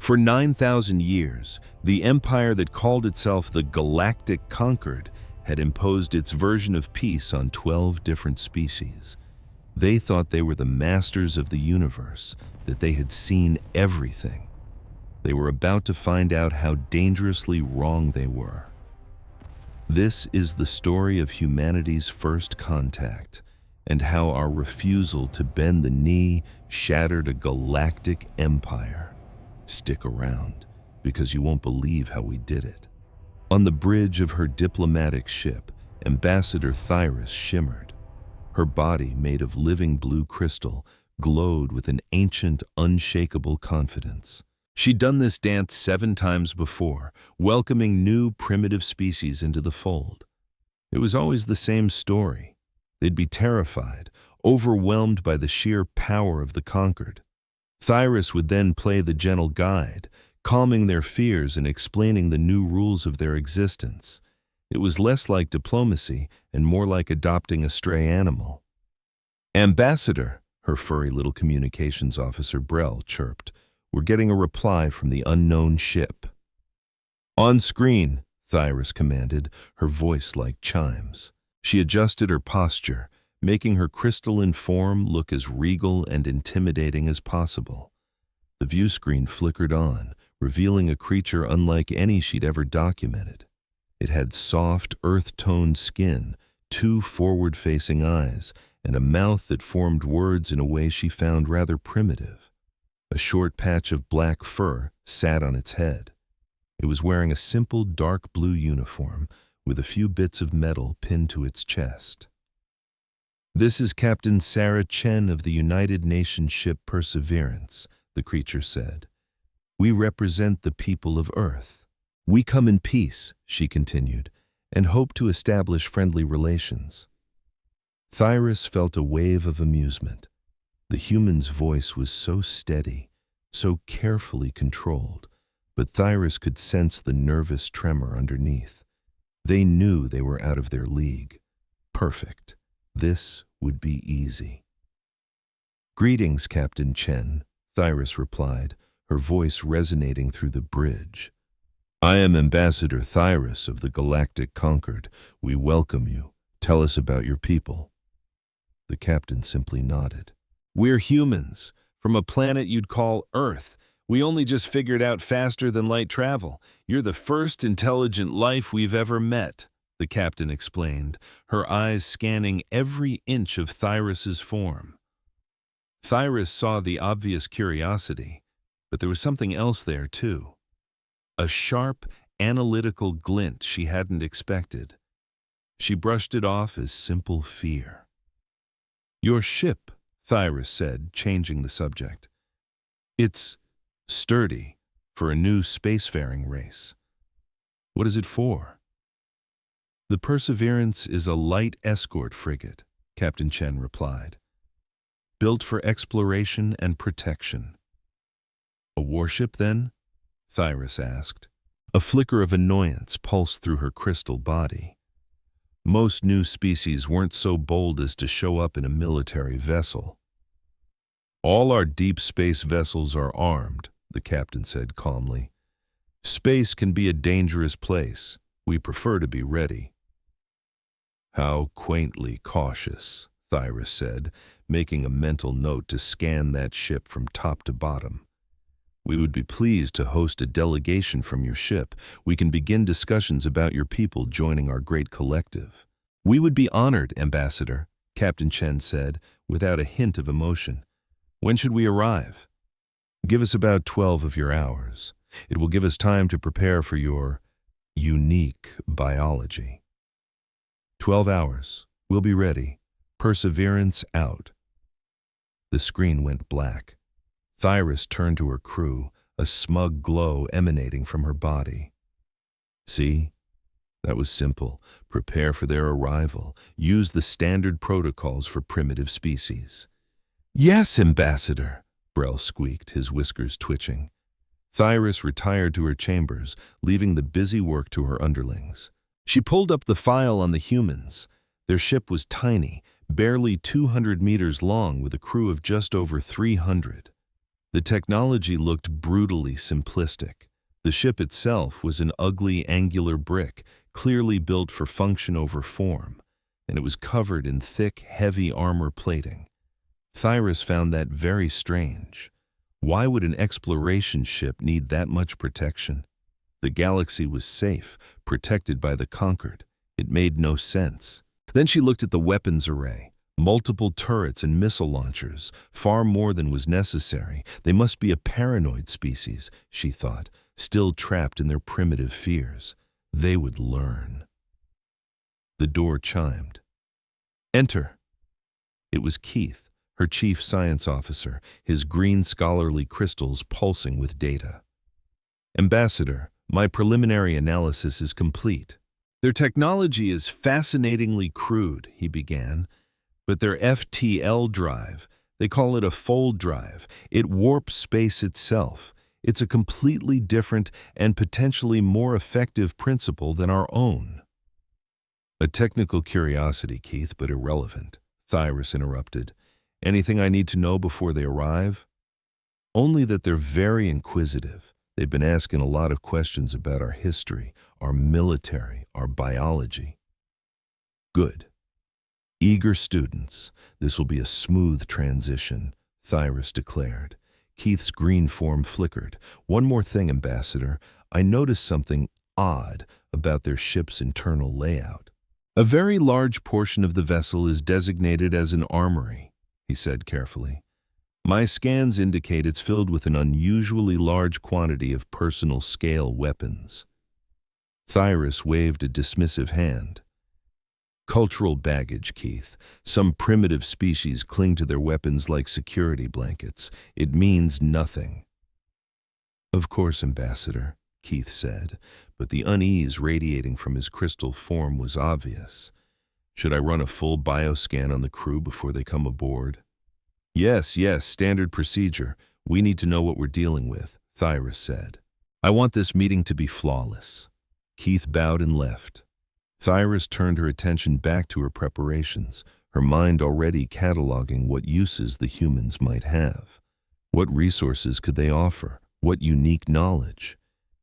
For 9,000 years, the empire that called itself the Galactic Conquered had imposed its version of peace on 12 different species. They thought they were the masters of the universe, that they had seen everything. They were about to find out how dangerously wrong they were. This is the story of humanity's first contact, and how our refusal to bend the knee shattered a galactic empire. Stick around, because you won't believe how we did it. On the bridge of her diplomatic ship, Ambassador Thyrus shimmered. Her body, made of living blue crystal, glowed with an ancient, unshakable confidence. She'd done this dance 7 times before, welcoming new primitive species into the fold. It was always the same story. They'd be terrified, overwhelmed by the sheer power of the conquered. Thyrus would then play the gentle guide, calming their fears and explaining the new rules of their existence. It was less like diplomacy and more like adopting a stray animal. "Ambassador," her furry little communications officer Brell chirped, "we're getting a reply from the unknown ship." "On screen," Thyrus commanded, her voice like chimes. She adjusted her posture, making her crystalline form look as regal and intimidating as possible. The view screen flickered on, revealing a creature unlike any she'd ever documented. It had soft, earth-toned skin, 2 forward-facing eyes, and a mouth that formed words in a way she found rather primitive. A short patch of black fur sat on its head. It was wearing a simple dark blue uniform, with a few bits of metal pinned to its chest. "This is Captain Sarah Chen of the United Nations ship Perseverance," the creature said. "We represent the people of Earth. We come in peace," she continued, "and hope to establish friendly relations." Thyrus felt a wave of amusement. The human's voice was so steady, so carefully controlled, but Thyrus could sense the nervous tremor underneath. They knew they were out of their league. Perfect. This would be easy. "Greetings, Captain Chen," Thyrus replied, her voice resonating through the bridge. "I am Ambassador Thyrus of the Galactic Conquered. We welcome you. Tell us about your people." The captain simply nodded. "We're humans, from a planet you'd call Earth. We only just figured out faster than light travel. You're the first intelligent life we've ever met," the captain explained, her eyes scanning every inch of Thyrus's form. Thyrus saw the obvious curiosity, but there was something else there too. A sharp, analytical glint she hadn't expected. She brushed it off as simple fear. "Your ship," Thyrus said, changing the subject. "It's sturdy for a new spacefaring race." "What is it for?" "The Perseverance is a light escort frigate," Captain Chen replied. "Built for exploration and protection." "A warship, then?" Thyrus asked. A flicker of annoyance pulsed through her crystal body. Most new species weren't so bold as to show up in a military vessel. "All our deep space vessels are armed," the captain said calmly. "Space can be a dangerous place. We prefer to be ready." "How quaintly cautious," Thyrus said, making a mental note to scan that ship from top to bottom. "We would be pleased to host a delegation from your ship. We can begin discussions about your people joining our great collective." "We would be honored, Ambassador," Captain Chen said, without a hint of emotion. "When should we arrive?" "Give us about 12 of your hours. It will give us time to prepare for your unique biology." 12 hours. We'll be ready. Perseverance out." The screen went black. Thyrus turned to her crew, a smug glow emanating from her body. "See? That was simple. Prepare for their arrival. Use the standard protocols for primitive species." "Yes, Ambassador," Brell squeaked, his whiskers twitching. Thyrus retired to her chambers, leaving the busy work to her underlings. She pulled up the file on the humans. Their ship was tiny, barely 200 meters long with a crew of just over 300. The technology looked brutally simplistic. The ship itself was an ugly, angular brick, clearly built for function over form, and it was covered in thick, heavy armor plating. Thyras found that very strange. Why would an exploration ship need that much protection? The galaxy was safe, protected by the conquered. It made no sense. Then she looked at the weapons array. Multiple turrets and missile launchers, far more than was necessary. They must be a paranoid species, she thought, still trapped in their primitive fears. They would learn. The door chimed. Enter. It was Keith, her chief science officer, his green scholarly crystals pulsing with data. Ambassador, my preliminary analysis is complete. Their technology is fascinatingly crude, he began, but their FTL drive, they call it a fold drive, it warps space itself. It's a completely different and potentially more effective principle than our own. A technical curiosity, Keith, but irrelevant, Thyras interrupted. Anything I need to know before they arrive? Only that they're very inquisitive. They've been asking a lot of questions about our history, our military, our biology. Good. Eager students. This will be a smooth transition, Thyras declared. Keith's green form flickered. One more thing, Ambassador. I noticed something odd about their ship's internal layout. A very large portion of the vessel is designated as an armory, he said carefully. My scans indicate it's filled with an unusually large quantity of personal scale weapons. Thyras waved a dismissive hand. Cultural baggage, Keith. Some primitive species cling to their weapons like security blankets. It means nothing. Of course, Ambassador, Keith said, but the unease radiating from his crystal form was obvious. Should I run a full bioscan on the crew before they come aboard? Yes, standard procedure. We need to know what we're dealing with, Thyras said. I want this meeting to be flawless. Keith bowed and left. Thyras turned her attention back to her preparations, her mind already cataloging what uses the humans might have. What resources could they offer? What unique knowledge?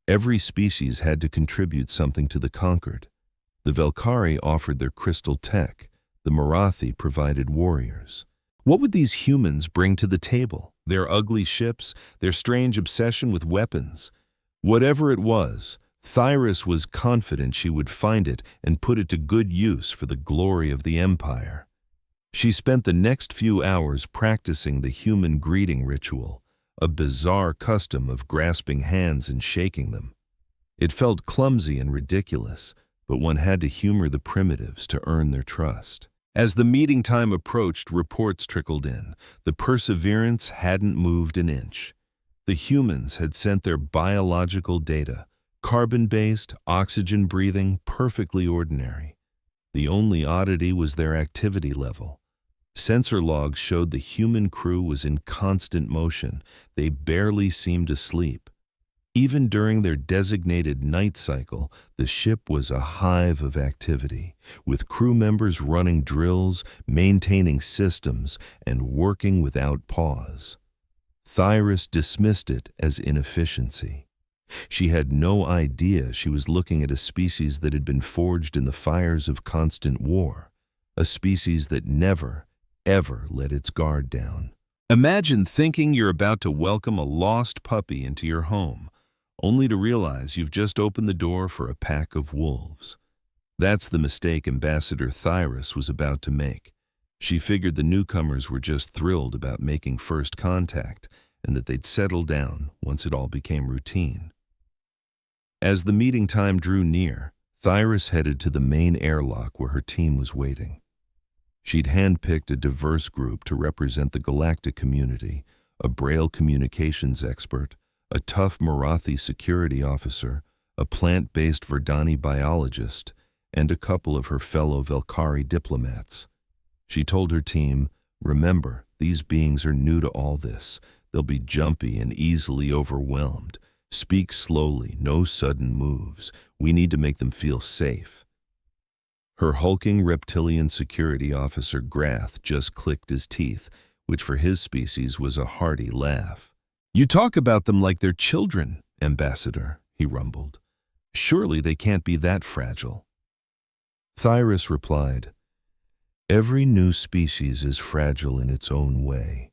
Every species had to contribute something to the conquered. The Velkari offered their crystal tech. The Marathi provided warriors. What would these humans bring to the table? Their ugly ships, their strange obsession with weapons? Whatever it was, Thyras was confident she would find it and put it to good use for the glory of the Empire. She spent the next few hours practicing the human greeting ritual, a bizarre custom of grasping hands and shaking them. It felt clumsy and ridiculous, but one had to humor the primitives to earn their trust. As the meeting time approached, reports trickled in. The Perseverance hadn't moved an inch. The humans had sent their biological data, carbon-based, oxygen-breathing, perfectly ordinary. The only oddity was their activity level. Sensor logs showed the human crew was in constant motion. They barely seemed asleep. Even during their designated night cycle, the ship was a hive of activity, with crew members running drills, maintaining systems, and working without pause. Thyras dismissed it as inefficiency. She had no idea she was looking at a species that had been forged in the fires of constant war, a species that never, ever let its guard down. Imagine thinking you're about to welcome a lost puppy into your home, only to realize you've just opened the door for a pack of wolves. That's the mistake Ambassador Thyras was about to make. She figured the newcomers were just thrilled about making first contact and that they'd settle down once it all became routine. As the meeting time drew near, Thyras headed to the main airlock where her team was waiting. She'd handpicked a diverse group to represent the galactic community, a Braille communications expert, a tough Marathi security officer, a plant-based Verdani biologist, and a couple of her fellow Velkari diplomats. She told her team, "Remember, these beings are new to all this. They'll be jumpy and easily overwhelmed. Speak slowly, no sudden moves. We need to make them feel safe." Her hulking reptilian security officer Grath just clicked his teeth, which for his species was a hearty laugh. You talk about them like they're children, Ambassador, he rumbled. Surely they can't be that fragile. Thyrus replied, Every new species is fragile in its own way.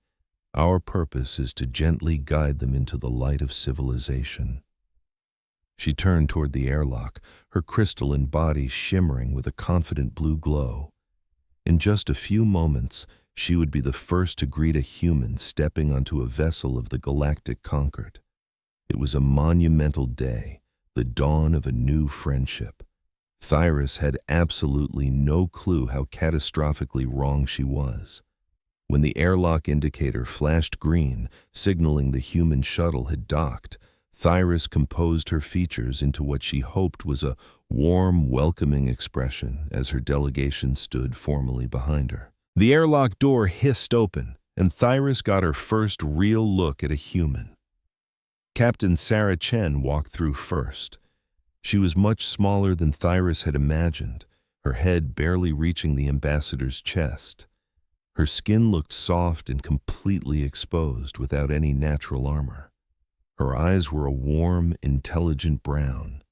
Our purpose is to gently guide them into the light of civilization. She turned toward the airlock, her crystalline body shimmering with a confident blue glow. In just a few moments, she would be the first to greet a human stepping onto a vessel of the Galactic Concord. It was a monumental day, the dawn of a new friendship. Thyrus had absolutely no clue how catastrophically wrong she was. When the airlock indicator flashed green, signaling the human shuttle had docked, Thyrus composed her features into what she hoped was a warm, welcoming expression as her delegation stood formally behind her. The airlock door hissed open, and Thyrus got her first real look at a human. Captain Sarah Chen walked through first. She was much smaller than Thyrus had imagined, her head barely reaching the ambassador's chest. Her skin looked soft and completely exposed without any natural armor. Her eyes were a warm, intelligent brown.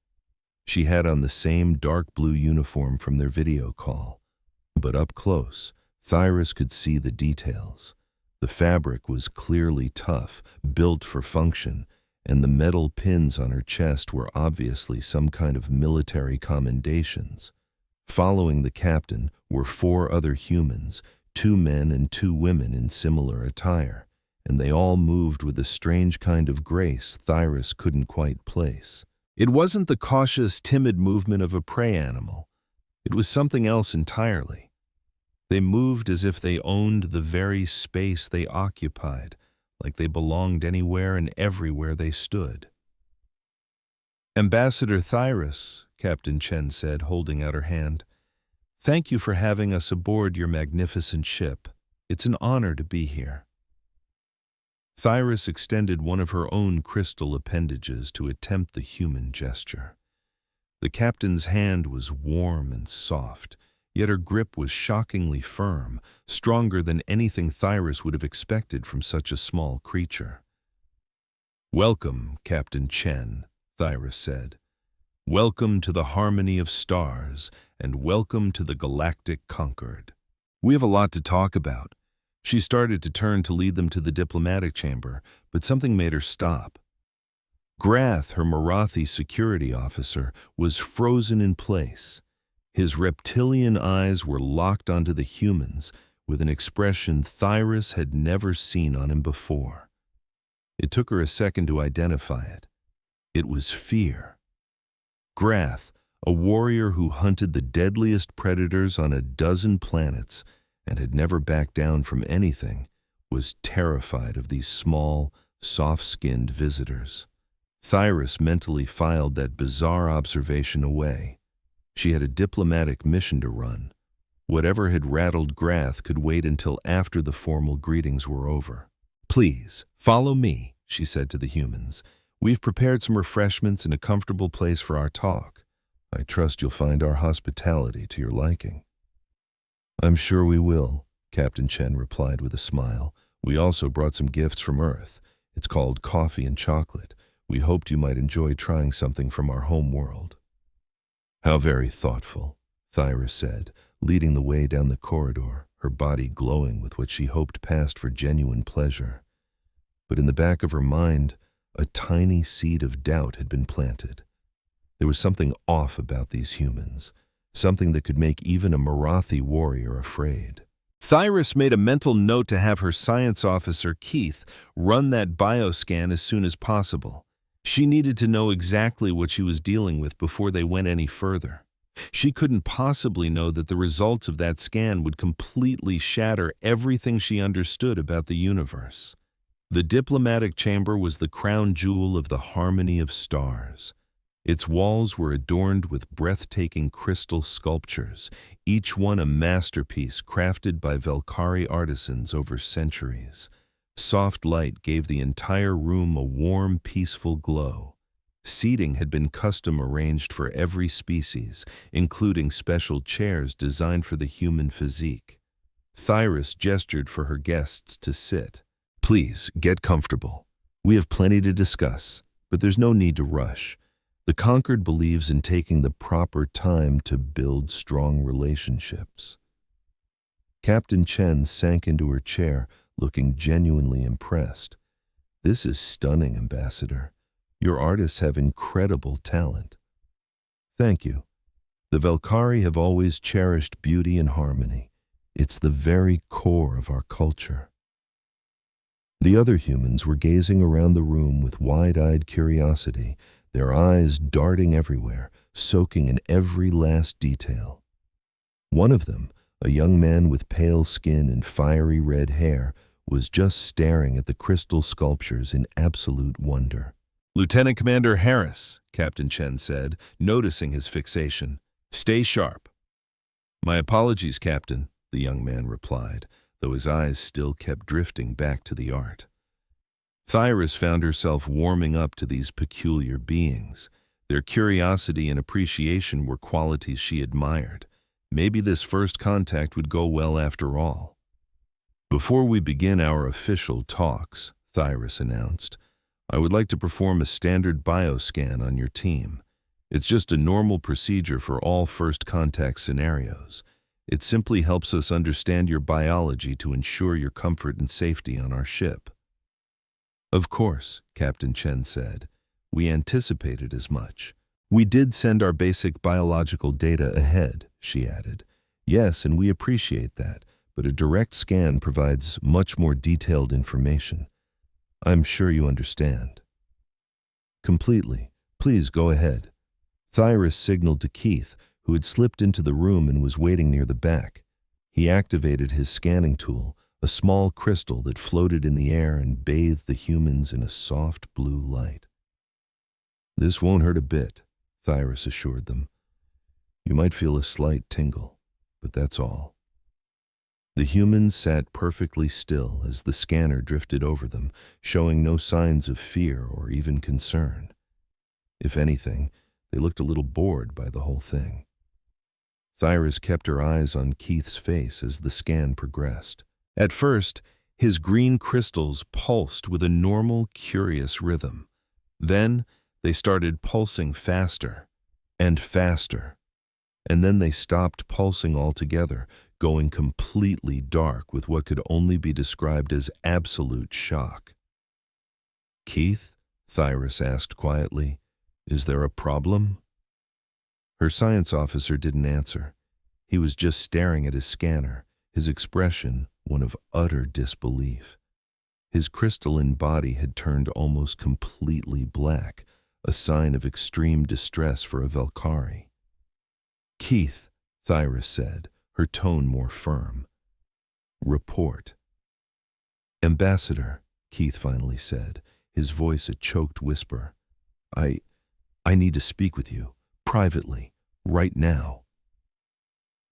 She had on the same dark blue uniform from their video call, but up close, Thyrus could see the details. The fabric was clearly tough, built for function, and the metal pins on her chest were obviously some kind of military commendations. Following the captain were 4 other humans, 2 men and 2 women in similar attire, and they all moved with a strange kind of grace Thyrus couldn't quite place. It wasn't the cautious, timid movement of a prey animal. It was something else entirely. They moved as if they owned the very space they occupied, like they belonged anywhere and everywhere they stood. Ambassador Thyrus, Captain Chen said, holding out her hand, thank you for having us aboard your magnificent ship. It's an honor to be here. Thyrus extended one of her own crystal appendages to attempt the human gesture. The captain's hand was warm and soft, yet her grip was shockingly firm, stronger than anything Thyrus would have expected from such a small creature. Welcome, Captain Chen, Thyrus said. Welcome to the harmony of stars, and welcome to the Galactic Concord. We have a lot to talk about. She started to turn to lead them to the diplomatic chamber, but something made her stop. Grath, her Marathi security officer, was frozen in place. His reptilian eyes were locked onto the humans with an expression Thyrus had never seen on him before. It took her a second to identify it. It was fear. Grath, a warrior who hunted the deadliest predators on a dozen planets and had never backed down from anything, was terrified of these small, soft-skinned visitors. Thyrus mentally filed that bizarre observation away. She had a diplomatic mission to run. Whatever had rattled Grath could wait until after the formal greetings were over. Please, follow me, she said to the humans. We've prepared some refreshments and a comfortable place for our talk. I trust you'll find our hospitality to your liking. I'm sure we will, Captain Chen replied with a smile. We also brought some gifts from Earth. It's called coffee and chocolate. We hoped you might enjoy trying something from our home world. How very thoughtful, Thyrus said, leading the way down the corridor, her body glowing with what she hoped passed for genuine pleasure. But in the back of her mind, a tiny seed of doubt had been planted. There was something off about these humans, something that could make even a Marathi warrior afraid. Thyrus made a mental note to have her science officer, Keith, run that bioscan as soon as possible. She needed to know exactly what she was dealing with before they went any further. She couldn't possibly know that the results of that scan would completely shatter everything she understood about the universe. The diplomatic chamber was the crown jewel of the harmony of stars. Its walls were adorned with breathtaking crystal sculptures, each one a masterpiece crafted by Velkari artisans over centuries. Soft light gave the entire room a warm, peaceful glow. Seating had been custom arranged for every species, including special chairs designed for the human physique. Thyrus gestured for her guests to sit. Please, get comfortable. We have plenty to discuss, but there's no need to rush. The Conquered believes in taking the proper time to build strong relationships. Captain Chen sank into her chair, looking genuinely impressed. This is stunning, Ambassador. Your artists have incredible talent. Thank you. The Valkyrie have always cherished beauty and harmony. It's the very core of our culture. The other humans were gazing around the room with wide-eyed curiosity, their eyes darting everywhere, soaking in every last detail. One of them, a young man with pale skin and fiery red hair, was just staring at the crystal sculptures in absolute wonder. Lieutenant Commander Harris, Captain Chen said, noticing his fixation. Stay sharp. My apologies, Captain, the young man replied, though his eyes still kept drifting back to the art. Thyris found herself warming up to these peculiar beings. Their curiosity and appreciation were qualities she admired. Maybe this first contact would go well after all. Before we begin our official talks, Thyris announced, I would like to perform a standard bioscan on your team. It's just a normal procedure for all first contact scenarios. It simply helps us understand your biology to ensure your comfort and safety on our ship. Of course, Captain Chen said. We anticipated as much. We did send our basic biological data ahead, she added. Yes, and we appreciate that, but a direct scan provides much more detailed information. I'm sure you understand. Completely. Please go ahead. Thyris signaled to Keith, who had slipped into the room and was waiting near the back. He activated his scanning tool, a small crystal that floated in the air and bathed the humans in a soft blue light. This won't hurt a bit, Thyris assured them. You might feel a slight tingle, but that's all. The humans sat perfectly still as the scanner drifted over them, showing no signs of fear or even concern. If anything, they looked a little bored by the whole thing. Thyris kept her eyes on Keith's face as the scan progressed. At first, his green crystals pulsed with a normal, curious rhythm. Then, they started pulsing faster and faster. And then they stopped pulsing altogether, going completely dark with what could only be described as absolute shock. Keith, Thyris asked quietly, is there a problem? Her science officer didn't answer. He was just staring at his scanner, his expression one of utter disbelief. His crystalline body had turned almost completely black, a sign of extreme distress for a Valkyrie. Keith, Thyris said, her tone more firm. Report. Ambassador, Keith finally said, his voice a choked whisper. I need to speak with you, privately, right now.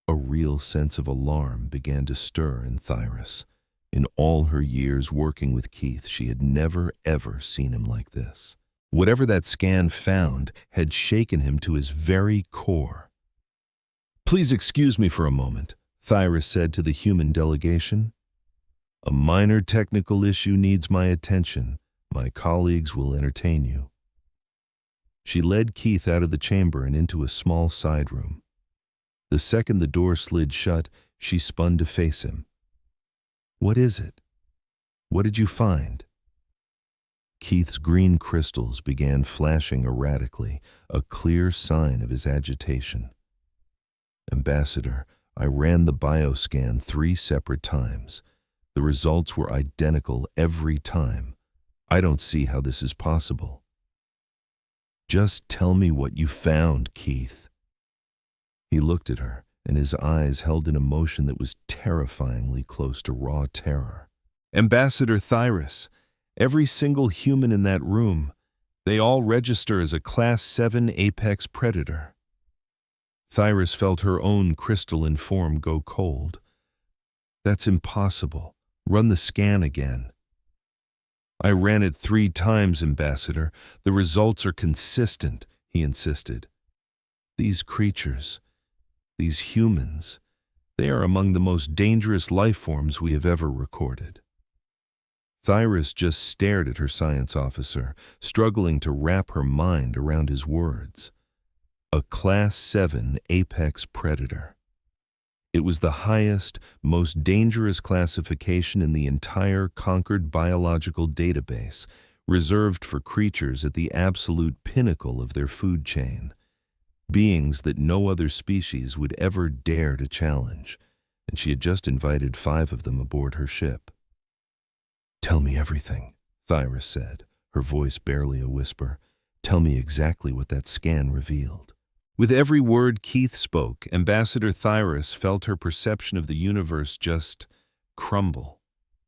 A real sense of alarm began to stir in Thyris. In all her years working with Keith, she had never, ever seen him like this. Whatever that scan found had shaken him to his very core. Please excuse me for a moment, Thyris said to the human delegation. A minor technical issue needs my attention. My colleagues will entertain you. She led Keith out of the chamber and into a small side room. The second the door slid shut, she spun to face him. What is it? What did you find? Keith's green crystals began flashing erratically, a clear sign of his agitation. Ambassador, I ran the bioscan 3 separate times. The results were identical every time. I don't see how this is possible. Just tell me what you found, Keith. He looked at her, and his eyes held an emotion that was terrifyingly close to raw terror. Ambassador Thyris, every single human in that room, they all register as a Class 7 apex predator. Thyris felt her own crystalline form go cold. That's impossible. Run the scan again. I ran it 3 times, Ambassador. The results are consistent, he insisted. These creatures, these humans, they are among the most dangerous life forms we have ever recorded. Thyris just stared at her science officer, struggling to wrap her mind around his words. A Class 7 apex predator. It was the highest, most dangerous classification in the entire conquered biological database, reserved for creatures at the absolute pinnacle of their food chain. Beings that no other species would ever dare to challenge, and she had just invited 5 of them aboard her ship. "Tell me everything," Thyris said, her voice barely a whisper. "Tell me exactly what that scan revealed." With every word Keith spoke, Ambassador Thyris felt her perception of the universe just crumble.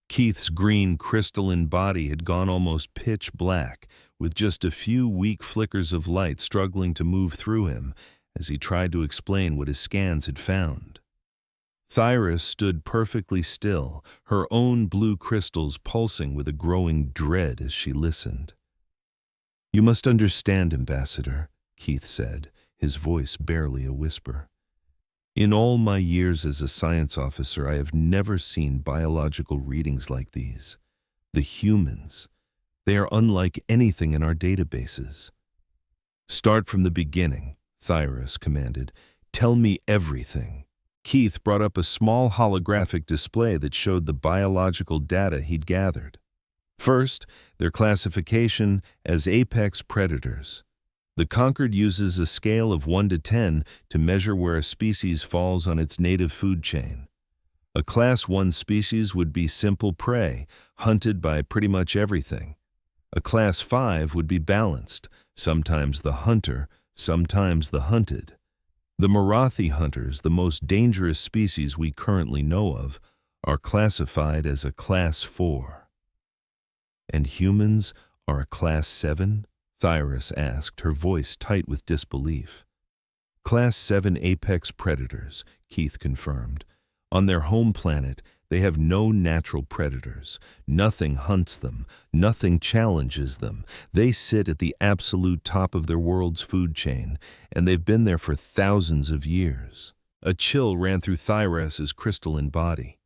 Keith's green crystalline body had gone almost pitch black, with just a few weak flickers of light struggling to move through him as he tried to explain what his scans had found. Thyris stood perfectly still, her own blue crystals pulsing with a growing dread as she listened. "You must understand, Ambassador," Keith said, his voice barely a whisper. "In all my years as a science officer, I have never seen biological readings like these. The humans, they are unlike anything in our databases." "Start from the beginning," Thyris commanded. "Tell me everything." Keith brought up a small holographic display that showed the biological data he'd gathered. First, their classification as apex predators. The Conquered uses a scale of 1 to 10 to measure where a species falls on its native food chain. A Class 1 species would be simple prey, hunted by pretty much everything. A Class 5 would be balanced, sometimes the hunter, sometimes the hunted. The Marathi hunters, the most dangerous species we currently know of, are classified as a Class 4. "And humans are a Class 7? Thyris asked, her voice tight with disbelief. "Class 7 apex predators," Keith confirmed. "On their home planet, they have no natural predators. Nothing hunts them. Nothing challenges them. They sit at the absolute top of their world's food chain, and they've been there for thousands of years." A chill ran through Thyris's crystalline body.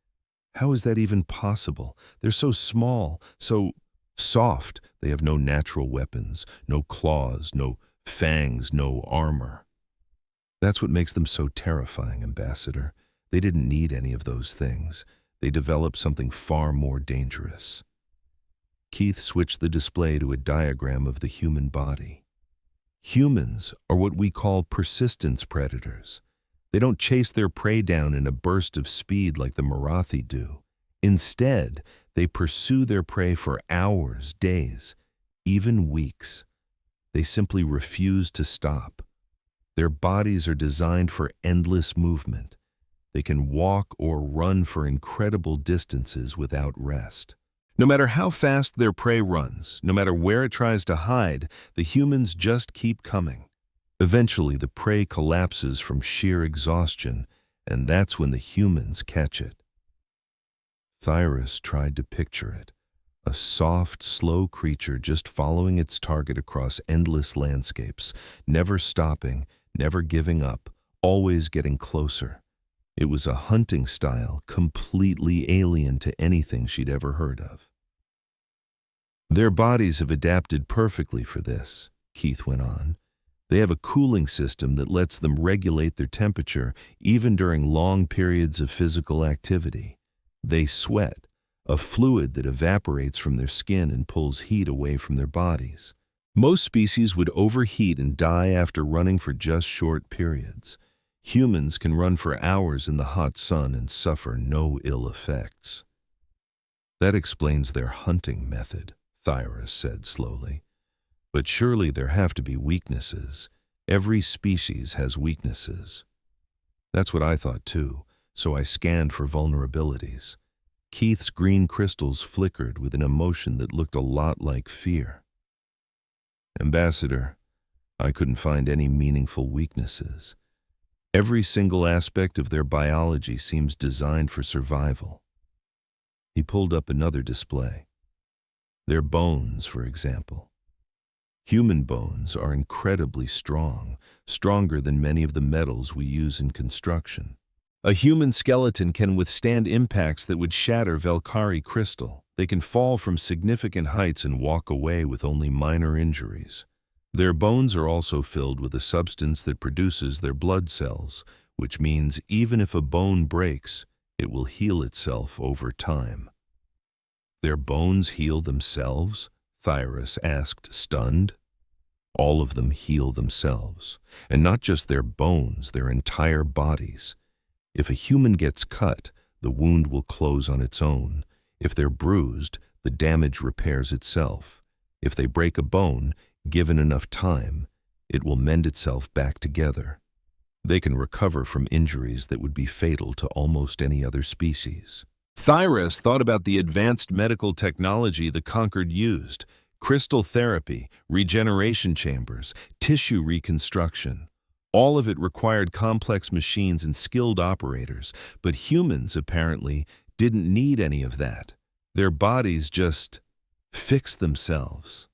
How is that even possible? They're so small, so soft. They have no natural weapons, no claws, no fangs, no armor. That's what makes them so terrifying, Ambassador. They didn't need any of those things. They developed something far more dangerous. Keith switched the display to a diagram of the human body. Humans are what we call persistence predators. They don't chase their prey down in a burst of speed like the Marathi do. Instead, they pursue their prey for hours, days, even weeks. They simply refuse to stop. Their bodies are designed for endless movement. They can walk or run for incredible distances without rest. No matter how fast their prey runs, no matter where it tries to hide, the humans just keep coming. Eventually, the prey collapses from sheer exhaustion, and that's when the humans catch it. Thyris tried to picture it, a soft, slow creature just following its target across endless landscapes, never stopping, never giving up, always getting closer. It was a hunting style completely alien to anything she'd ever heard of. "Their bodies have adapted perfectly for this," Keith went on. "They have a cooling system that lets them regulate their temperature even during long periods of physical activity. They sweat, a fluid that evaporates from their skin and pulls heat away from their bodies. Most species would overheat and die after running for just short periods. Humans can run for hours in the hot sun and suffer no ill effects." "That explains their hunting method," Thyris said slowly. "But surely there have to be weaknesses. Every species has weaknesses." "That's what I thought too, so I scanned for vulnerabilities." Keith's green crystals flickered with an emotion that looked a lot like fear. "Ambassador, I couldn't find any meaningful weaknesses. Every single aspect of their biology seems designed for survival." He pulled up another display. "Their bones, for example. Human bones are incredibly strong, stronger than many of the metals we use in construction. A human skeleton can withstand impacts that would shatter Valkyrie crystal. They can fall from significant heights and walk away with only minor injuries. Their bones are also filled with a substance that produces their blood cells, which means even if a bone breaks, it will heal itself over time. Their bones heal themselves? Thyras asked, stunned. All of them heal themselves, and not just their bones, their entire bodies. If a human gets cut, the wound will close on its own. If they're bruised, the damage repairs itself. If they break a bone, given enough time, it will mend itself back together. They can recover from injuries that would be fatal to almost any other species. Thyras thought about the advanced medical technology the conquered used: crystal therapy, regeneration chambers, tissue reconstruction. All of it required complex machines and skilled operators, but humans apparently didn't need any of that. Their bodies just fixed themselves.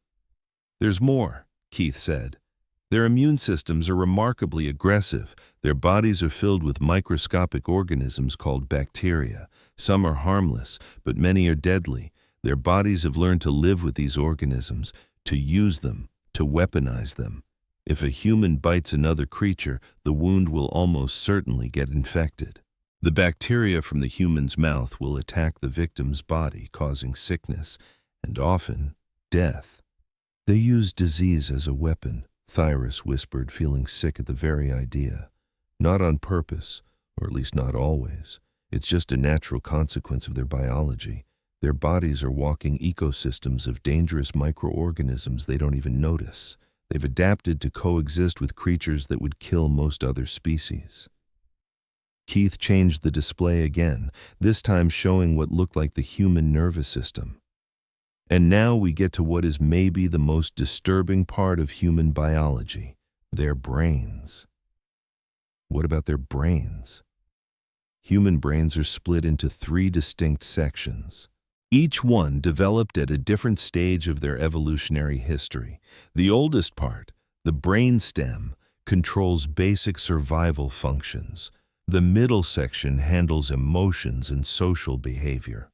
There's more, Keith said. Their immune systems are remarkably aggressive. Their bodies are filled with microscopic organisms called bacteria. Some are harmless, but many are deadly. Their bodies have learned to live with these organisms, to use them, to weaponize them. If a human bites another creature, the wound will almost certainly get infected. The bacteria from the human's mouth will attack the victim's body, causing sickness and often death. They use disease as a weapon, Thyras whispered, feeling sick at the very idea. Not on purpose, or at least not always. It's just a natural consequence of their biology. Their bodies are walking ecosystems of dangerous microorganisms they don't even notice. They've adapted to coexist with creatures that would kill most other species. Keith changed the display again, this time showing what looked like the human nervous system. And now we get to what is maybe the most disturbing part of human biology: their brains. What about their brains? Human brains are split into 3 distinct sections. Each one developed at a different stage of their evolutionary history. The oldest part, the brainstem, controls basic survival functions. The middle section handles emotions and social behavior.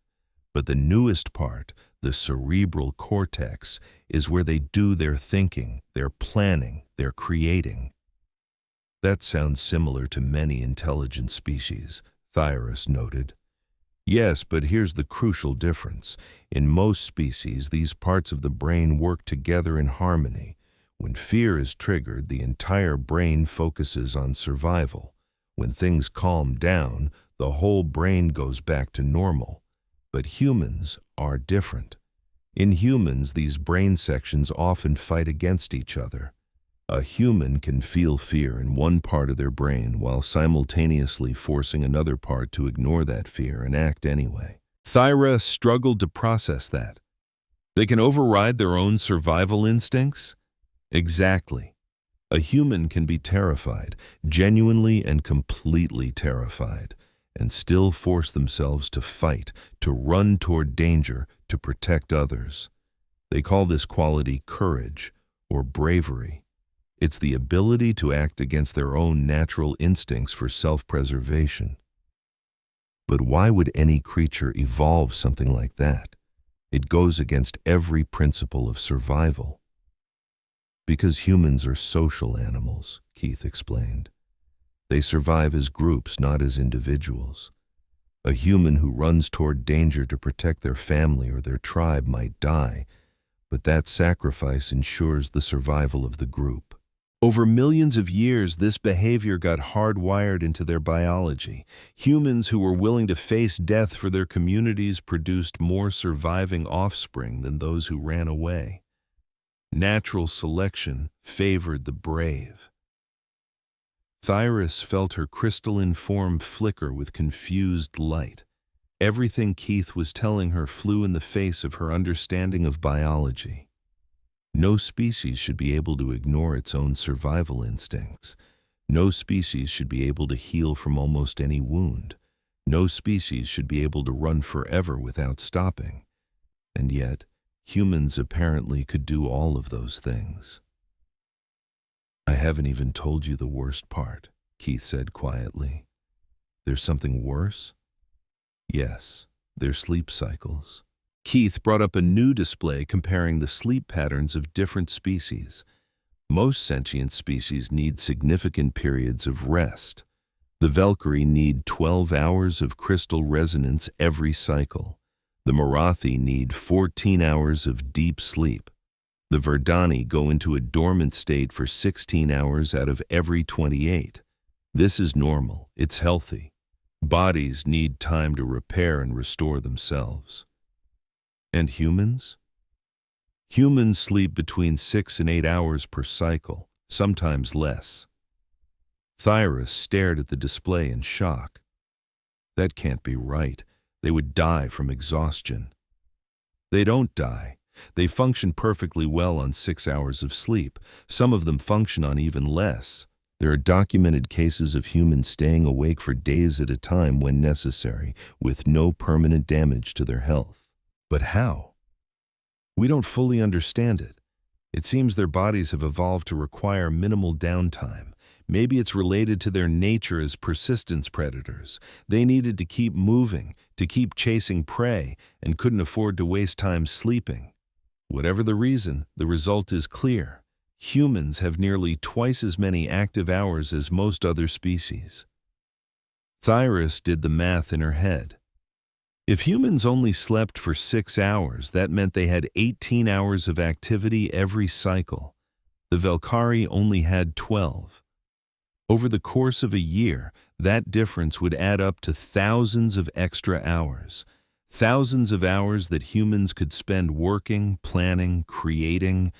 But the newest part, the cerebral cortex, is where they do their thinking, their planning, their creating. That sounds similar to many intelligent species, Thyras noted. Yes, but here's the crucial difference. In most species, these parts of the brain work together in harmony. When fear is triggered, the entire brain focuses on survival. When things calm down, the whole brain goes back to normal. But humans are different. In humans, these brain sections often fight against each other. A human can feel fear in one part of their brain while simultaneously forcing another part to ignore that fear and act anyway. Thyra struggled to process that. They can override their own survival instincts? Exactly. A human can be terrified, genuinely and completely terrified, and still force themselves to fight, to run toward danger, to protect others. They call this quality courage or bravery. It's the ability to act against their own natural instincts for self-preservation. But why would any creature evolve something like that? It goes against every principle of survival. Because humans are social animals, Keith explained. They survive as groups, not as individuals. A human who runs toward danger to protect their family or their tribe might die, but that sacrifice ensures the survival of the group. Over millions of years, this behavior got hardwired into their biology. Humans who were willing to face death for their communities produced more surviving offspring than those who ran away. Natural selection favored the brave. Thyras felt her crystalline form flicker with confused light. Everything Keith was telling her flew in the face of her understanding of biology. No species should be able to ignore its own survival instincts. No species should be able to heal from almost any wound. No species should be able to run forever without stopping. And yet, humans apparently could do all of those things. I haven't even told you the worst part, Keith said quietly. There's something worse? Yes, their sleep cycles. Keith brought up a new display comparing the sleep patterns of different species. Most sentient species need significant periods of rest. The Valkyrie need 12 hours of crystal resonance every cycle. The Marathi need 14 hours of deep sleep. The Verdani go into a dormant state for 16 hours out of every 28. This is normal. It's healthy. Bodies need time to repair and restore themselves. And humans? Humans sleep between 6 and 8 hours per cycle, sometimes less. Thyras stared at the display in shock. That can't be right. They would die from exhaustion. They don't die. They function perfectly well on 6 hours of sleep. Some of them function on even less. There are documented cases of humans staying awake for days at a time when necessary, with no permanent damage to their health. But how? We don't fully understand it. It seems their bodies have evolved to require minimal downtime. Maybe it's related to their nature as persistence predators. They needed to keep moving, to keep chasing prey, and couldn't afford to waste time sleeping. Whatever the reason, the result is clear. Humans have nearly twice as many active hours as most other species. Thyras did the math in her head. If humans only slept for 6 hours, that meant they had 18 hours of activity every cycle. The Valkyrie only had 12. Over the course of a year, that difference would add up to thousands of extra hours. Thousands of hours that humans could spend working, planning, creating,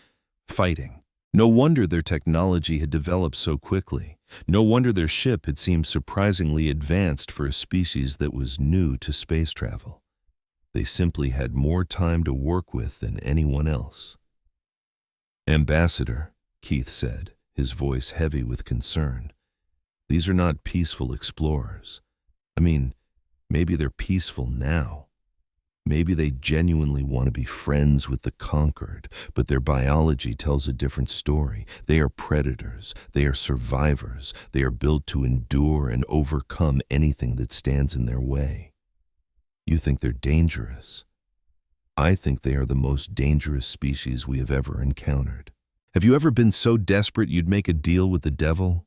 fighting. No wonder their technology had developed so quickly. No wonder their ship had seemed surprisingly advanced for a species that was new to space travel. They simply had more time to work with than anyone else. "Ambassador," Keith said, his voice heavy with concern, "these are not peaceful explorers. I mean, maybe they're peaceful now. Maybe they genuinely want to be friends with the conquered, but their biology tells a different story. They are predators. They are survivors. They are built to endure and overcome anything that stands in their way. You think they're dangerous. I think they are the most dangerous species we have ever encountered. Have you ever been so desperate you'd make a deal with the devil?"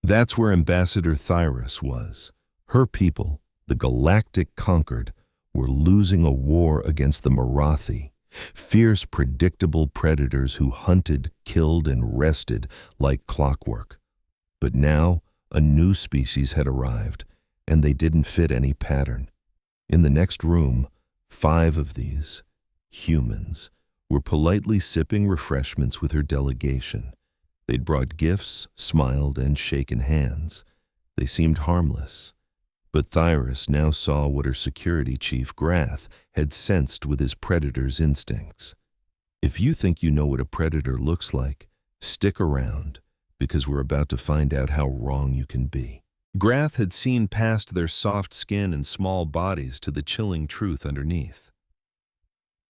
That's where Ambassador Thyras was. Her people, the galactic conquered, were losing a war against the Marathi, fierce, predictable predators who hunted, killed, and rested like clockwork. But now, a new species had arrived, and they didn't fit any pattern. In the next room, 5 of these, humans, were politely sipping refreshments with her delegation. They'd brought gifts, smiled, and shaken hands. They seemed harmless. But Thyras now saw what her security chief, Grath, had sensed with his predator's instincts. If you think you know what a predator looks like, stick around, because we're about to find out how wrong you can be. Grath had seen past their soft skin and small bodies to the chilling truth underneath.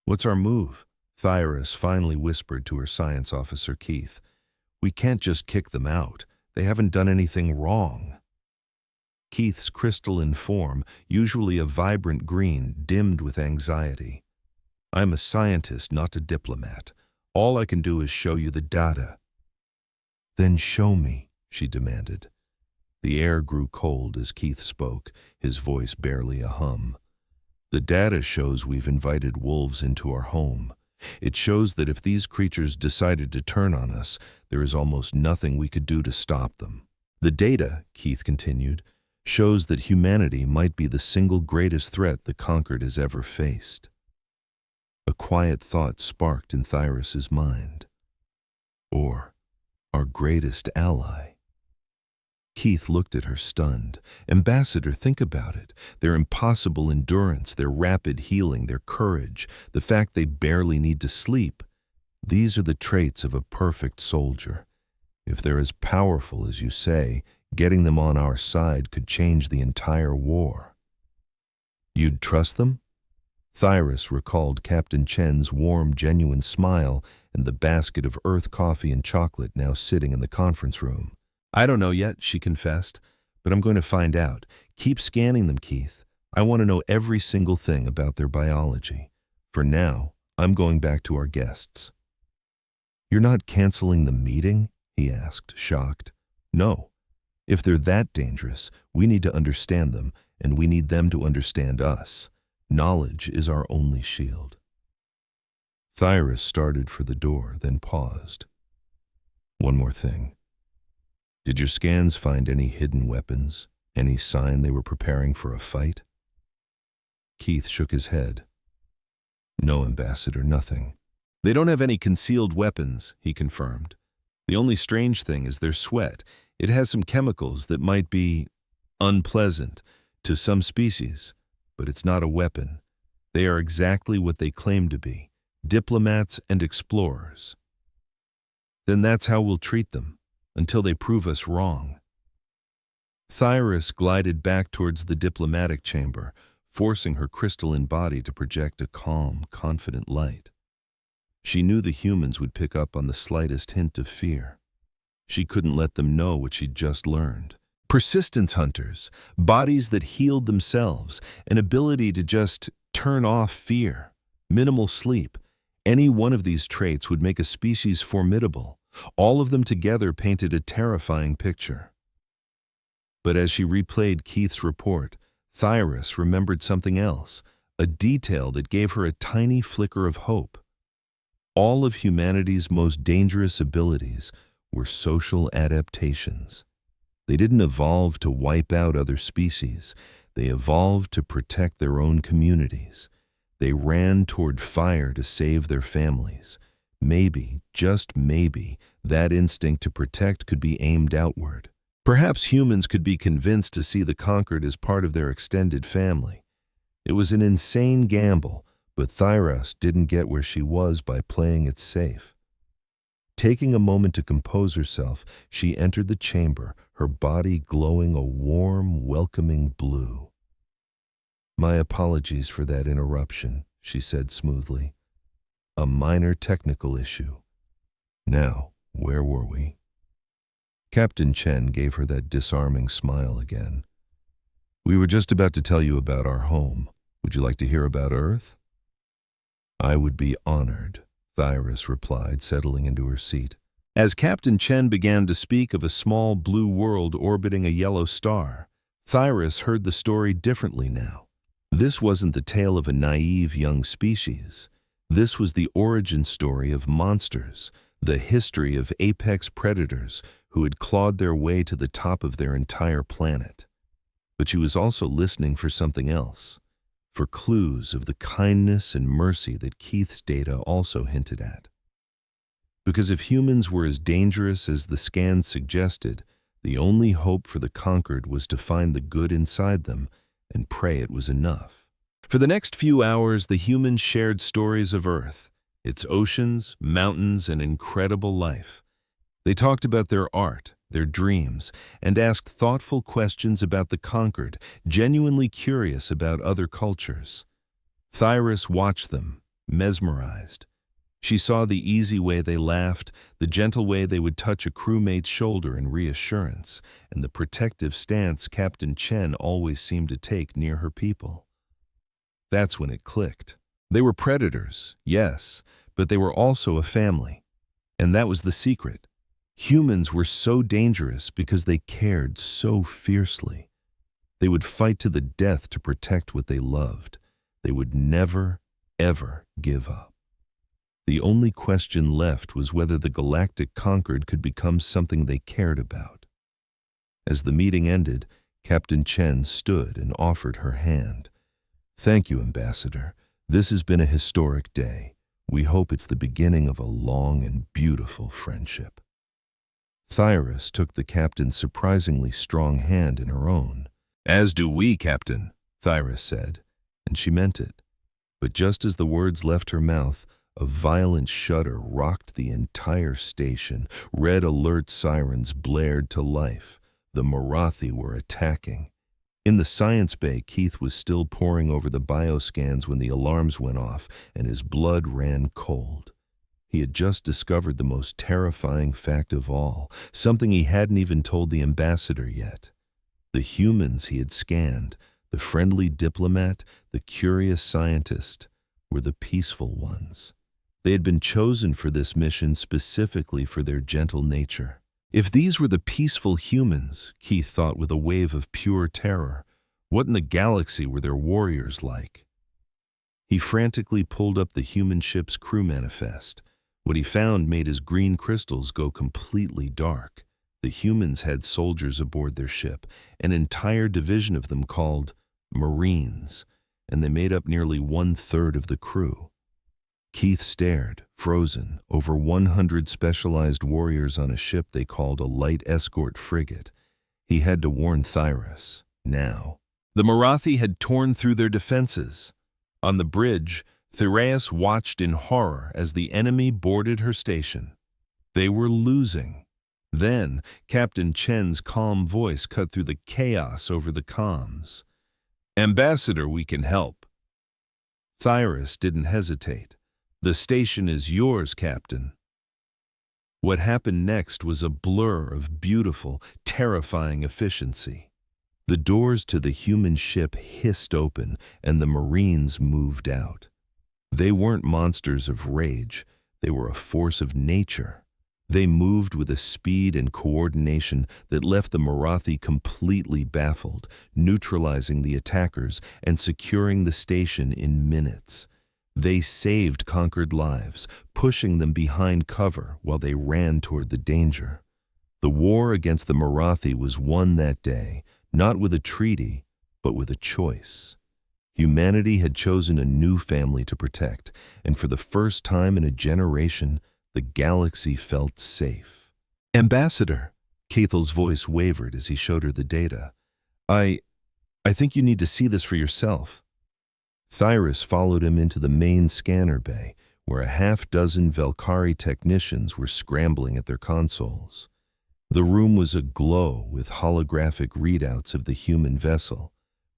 "What's our move?" Thyras finally whispered to her science officer, Keith. "We can't just kick them out. They haven't done anything wrong." Keith's crystalline form, usually a vibrant green, dimmed with anxiety. "I'm a scientist, not a diplomat. All I can do is show you the data." "Then show me," she demanded. The air grew cold as Keith spoke, his voice barely a hum. "The data shows we've invited wolves into our home. It shows that if these creatures decided to turn on us, there is almost nothing we could do to stop them. The data," Keith continued, "shows that humanity might be the single greatest threat the conquered has ever faced." A quiet thought sparked in Thyras's mind. Or our greatest ally. Keith looked at her stunned. "Ambassador, think about it. Their impossible endurance, their rapid healing, their courage, the fact they barely need to sleep. These are the traits of a perfect soldier. If they're as powerful as you say, getting them on our side could change the entire war." "You'd trust them?" Thyras recalled Captain Chen's warm, genuine smile and the basket of earth coffee and chocolate now sitting in the conference room. "I don't know yet," she confessed, "but I'm going to find out. Keep scanning them, Keith. I want to know every single thing about their biology. For now, I'm going back to our guests." "You're not canceling the meeting?" he asked, shocked. "No. If they're that dangerous, we need to understand them, and we need them to understand us. Knowledge is our only shield." Thyras started for the door, then paused. "One more thing. Did your scans find any hidden weapons? Any sign they were preparing for a fight?" Keith shook his head. "No, Ambassador, nothing. They don't have any concealed weapons," he confirmed. "The only strange thing is their sweat. It has some chemicals that might be unpleasant to some species, but it's not a weapon. They are exactly what they claim to be, diplomats and explorers." "Then that's how we'll treat them, until they prove us wrong." Thyras glided back towards the diplomatic chamber, forcing her crystalline body to project a calm, confident light. She knew the humans would pick up on the slightest hint of fear. She couldn't let them know what she'd just learned. Persistence hunters, bodies that healed themselves, an ability to just turn off fear, minimal sleep. Any one of these traits would make a species formidable. All of them together painted a terrifying picture. But as she replayed Keith's report, Thyras remembered something else, a detail that gave her a tiny flicker of hope. All of humanity's most dangerous abilities were social adaptations. They didn't evolve to wipe out other species. They evolved to protect their own communities. They ran toward fire to save their families. Maybe, just maybe, that instinct to protect could be aimed outward. Perhaps humans could be convinced to see the conquered as part of their extended family. It was an insane gamble, but Thyras didn't get where she was by playing it safe. Taking a moment to compose herself, she entered the chamber, her body glowing a warm, welcoming blue. "My apologies for that interruption," she said smoothly. "A minor technical issue. Now, where were we?" Captain Chen gave her that disarming smile again. "We were just about to tell you about our home. Would you like to hear about Earth?" "I would be honored," Thyras replied, settling into her seat. As Captain Chen began to speak of a small blue world orbiting a yellow star, Thyras heard the story differently now. This wasn't the tale of a naive young species. This was the origin story of monsters, the history of apex predators who had clawed their way to the top of their entire planet. But she was also listening for something else, for clues of the kindness and mercy that Keith's data also hinted at. Because if humans were as dangerous as the scans suggested, the only hope for the conquered was to find the good inside them and pray it was enough. For the next few hours, the humans shared stories of Earth, its oceans, mountains, and incredible life. They talked about their art, their dreams, and asked thoughtful questions about the conquered, genuinely curious about other cultures. Thyras watched them, mesmerized. She saw the easy way they laughed, the gentle way they would touch a crewmate's shoulder in reassurance, and the protective stance Captain Chen always seemed to take near her people. That's when it clicked. They were predators, yes, but they were also a family. And that was the secret. Humans were so dangerous because they cared so fiercely. They would fight to the death to protect what they loved. They would never, ever give up. The only question left was whether the galactic conquered could become something they cared about. As the meeting ended, Captain Chen stood and offered her hand. "Thank you, Ambassador. This has been a historic day. We hope it's the beginning of a long and beautiful friendship." Thyras took the captain's surprisingly strong hand in her own. "As do we, Captain," Thyras said, and she meant it. But just as the words left her mouth, a violent shudder rocked the entire station. Red alert sirens blared to life. The Marathi were attacking. In the science bay, Keith was still poring over the bioscans when the alarms went off, and his blood ran cold. He had just discovered the most terrifying fact of all, something he hadn't even told the ambassador yet. The humans he had scanned, the friendly diplomat, the curious scientist, were the peaceful ones. They had been chosen for this mission specifically for their gentle nature. If these were the peaceful humans, Keith thought with a wave of pure terror, what in the galaxy were their warriors like? He frantically pulled up the human ship's crew manifest. What he found made his green crystals go completely dark. The humans had soldiers aboard their ship, an entire division of them called Marines, and they made up nearly 1/3 of the crew. Keith stared, frozen, over 100 specialized warriors on a ship they called a light escort frigate. He had to warn Thyrus, now. The Marathi had torn through their defenses. On the bridge, Thyrus watched in horror as the enemy boarded her station. They were losing. Then, Captain Chen's calm voice cut through the chaos over the comms. "Ambassador, we can help." Thyrus didn't hesitate. "The station is yours, Captain." What happened next was a blur of beautiful, terrifying efficiency. The doors to the human ship hissed open, and the Marines moved out. They weren't monsters of rage. They were a force of nature. They moved with a speed and coordination that left the Marathi completely baffled, neutralizing the attackers and securing the station in minutes. They saved conquered lives, pushing them behind cover while they ran toward the danger. The war against the Marathi was won that day, not with a treaty, but with a choice. Humanity had chosen a new family to protect, and for the first time in a generation, the galaxy felt safe. "Ambassador," Cathel's voice wavered as he showed her the data. I think you need to see this for yourself." Thyrus followed him into the main scanner bay, where a half-dozen Velkari technicians were scrambling at their consoles. The room was aglow with holographic readouts of the human vessel,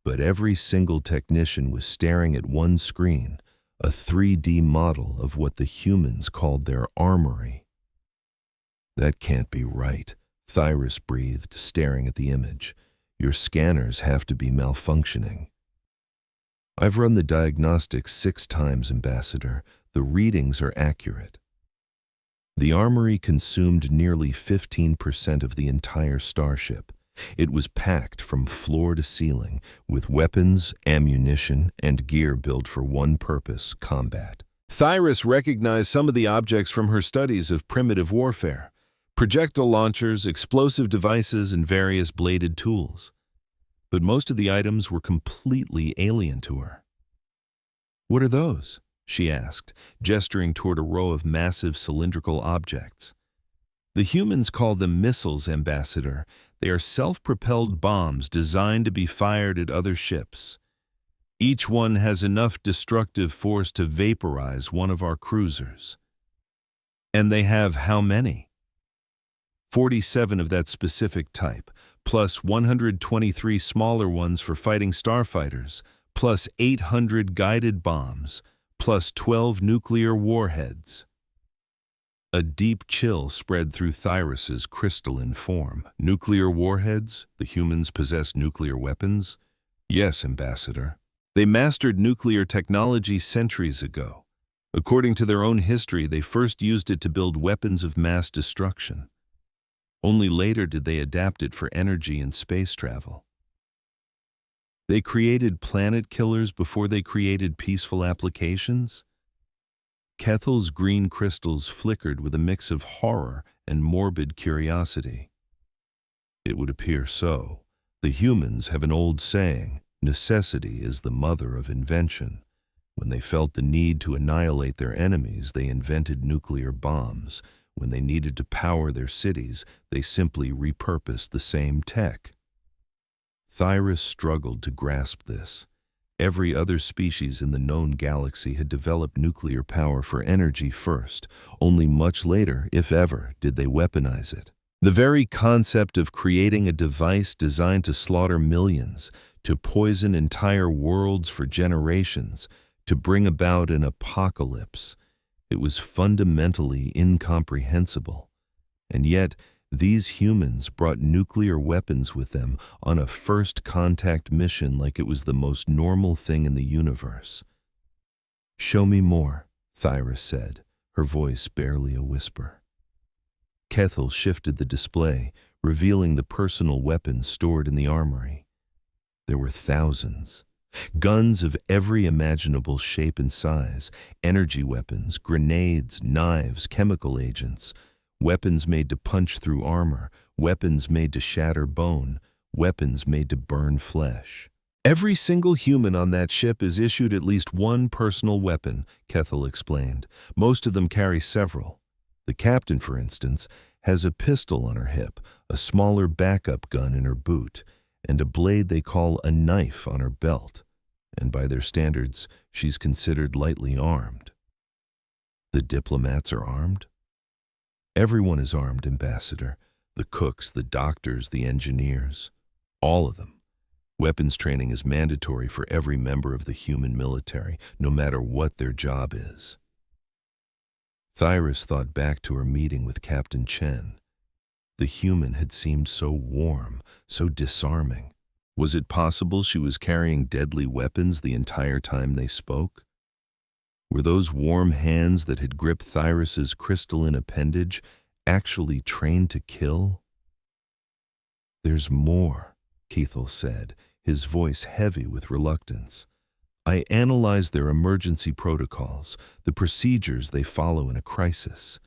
but every single technician was staring at one screen, a 3D model of what the humans called their armory. "That can't be right," Thyrus breathed, staring at the image. "Your scanners have to be malfunctioning." "I've run the diagnostics 6 times, Ambassador. The readings are accurate." The armory consumed nearly 15% of the entire starship. It was packed from floor to ceiling with weapons, ammunition, and gear built for one purpose: combat. Thyrus recognized some of the objects from her studies of primitive warfare: projectile launchers, explosive devices, and various bladed tools. But most of the items were completely alien to her. "What are those?" she asked, gesturing toward a row of massive cylindrical objects. "The humans call them missiles, Ambassador. They are self-propelled bombs designed to be fired at other ships. Each one has enough destructive force to vaporize one of our cruisers." "And they have how many?" 47 of that specific type, plus 123 smaller ones for fighting starfighters, plus 800 guided bombs, plus 12 nuclear warheads." A deep chill spread through Thyrus's crystalline form. "Nuclear warheads? The humans possess nuclear weapons?" "Yes, Ambassador. They mastered nuclear technology centuries ago. According to their own history, they first used it to build weapons of mass destruction. Only later did they adapt it for energy and space travel. They created planet killers before they created peaceful applications?" Kethel's green crystals flickered with a mix of horror and morbid curiosity. "It would appear so. The humans have an old saying, 'Necessity is the mother of invention.' When they felt the need to annihilate their enemies, they invented nuclear bombs. When they needed to power their cities, they simply repurposed the same tech." Thyrus struggled to grasp this. Every other species in the known galaxy had developed nuclear power for energy first. Only much later, if ever, did they weaponize it. The very concept of creating a device designed to slaughter millions, to poison entire worlds for generations, to bring about an apocalypse, it was fundamentally incomprehensible. And yet, these humans brought nuclear weapons with them on a first contact mission like it was the most normal thing in the universe. "Show me more," Thyris said, her voice barely a whisper. Kethel shifted the display, revealing the personal weapons stored in the armory. There were thousands. Guns of every imaginable shape and size, energy weapons, grenades, knives, chemical agents, weapons made to punch through armor, weapons made to shatter bone, weapons made to burn flesh. "Every single human on that ship is issued at least one personal weapon," Kethel explained. "Most of them carry several. The captain, for instance, has a pistol on her hip, a smaller backup gun in her boot, and a blade they call a knife on her belt. And by their standards, she's considered lightly armed." "The diplomats are armed?" "Everyone is armed, Ambassador. The cooks, the doctors, the engineers. All of them. Weapons training is mandatory for every member of the human military, no matter what their job is." Thyris thought back to her meeting with Captain Chen. The human had seemed so warm, so disarming. Was it possible she was carrying deadly weapons the entire time they spoke? Were those warm hands that had gripped Thyris's crystalline appendage actually trained to kill? "There's more," Kethel said, his voice heavy with reluctance. "I analyzed their emergency protocols, the procedures they follow in a crisis."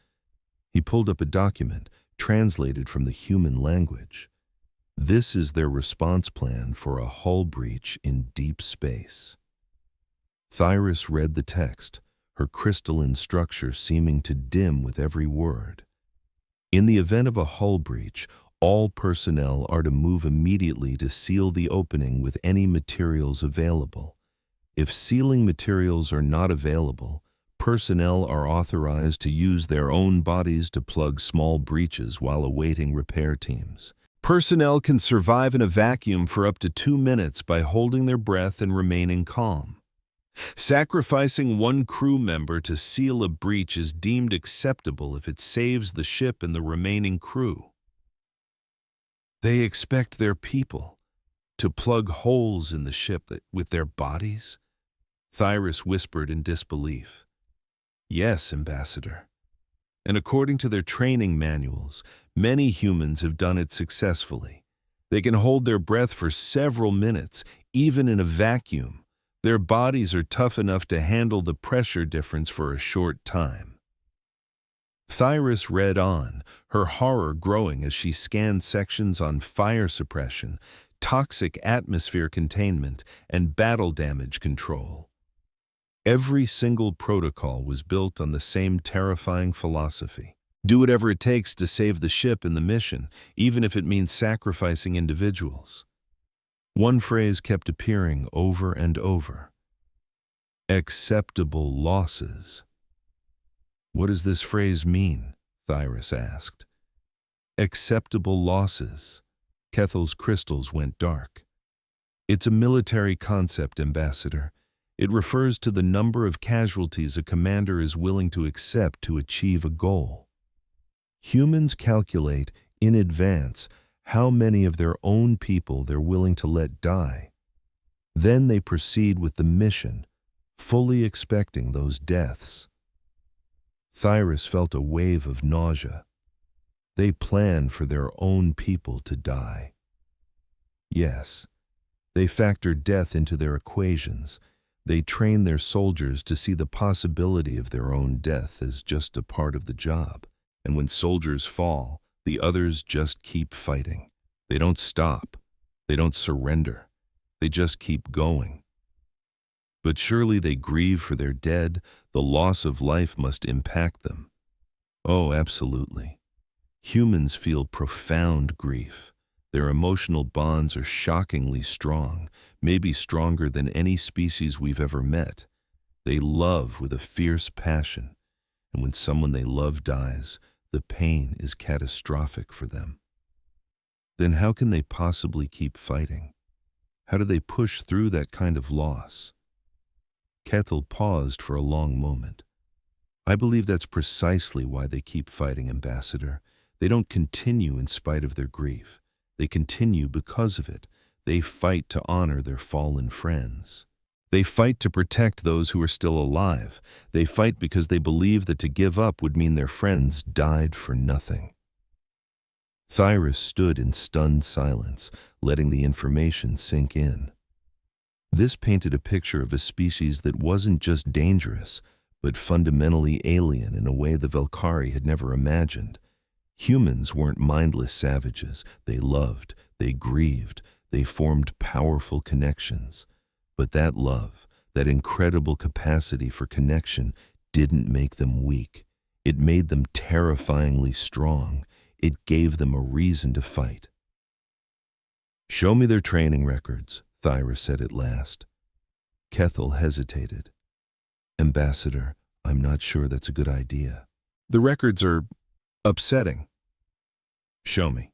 He pulled up a document, translated from the human language. "This is their response plan for a hull breach in deep space." Thyris read the text, her crystalline structure seeming to dim with every word. In the event of a hull breach, all personnel are to move immediately to seal the opening with any materials available. If sealing materials are not available, personnel are authorized to use their own bodies to plug small breaches while awaiting repair teams. Personnel can survive in a vacuum for up to 2 minutes by holding their breath and remaining calm. Sacrificing one crew member to seal a breach is deemed acceptable if it saves the ship and the remaining crew. They expect their people to plug holes in the ship with their bodies? Thyris whispered in disbelief. "Yes, Ambassador. And according to their training manuals, many humans have done it successfully. They can hold their breath for several minutes, even in a vacuum. Their bodies are tough enough to handle the pressure difference for a short time." Thyris read on, her horror growing as she scanned sections on fire suppression, toxic atmosphere containment, and battle damage control. Every single protocol was built on the same terrifying philosophy. Do whatever it takes to save the ship and the mission, even if it means sacrificing individuals. One phrase kept appearing over and over. "Acceptable losses." "What does this phrase mean?" Thyris asked. "Acceptable losses." Kethel's crystals went dark. "It's a military concept, Ambassador. It refers to the number of casualties a commander is willing to accept to achieve a goal. Humans calculate, in advance, how many of their own people they're willing to let die. Then they proceed with the mission, fully expecting those deaths." Thyris felt a wave of nausea. They plan for their own people to die. Yes, they factor death into their equations. They train their soldiers to see the possibility of their own death as just a part of the job. And when soldiers fall, the others just keep fighting. They don't stop. They don't surrender. They just keep going. But surely they grieve for their dead. The loss of life must impact them. Oh, absolutely. Humans feel profound grief. Their emotional bonds are shockingly strong, maybe stronger than any species we've ever met. They love with a fierce passion, and when someone they love dies, the pain is catastrophic for them. Then how can they possibly keep fighting? How do they push through that kind of loss? Kethel paused for a long moment. "I believe that's precisely why they keep fighting, Ambassador. They don't continue in spite of their grief. They continue because of it. They fight to honor their fallen friends." They fight to protect those who are still alive. They fight because they believe that to give up would mean their friends died for nothing. Thyras stood in stunned silence, letting the information sink in. This painted a picture of a species that wasn't just dangerous, but fundamentally alien in a way the Velkari had never imagined. Humans weren't mindless savages. They loved, they grieved, they formed powerful connections. But that love, that incredible capacity for connection, didn't make them weak. It made them terrifyingly strong. It gave them a reason to fight. "Show me their training records," Thyras said at last. Kethel hesitated. "Ambassador, I'm not sure that's a good idea. The records are upsetting." "Show me."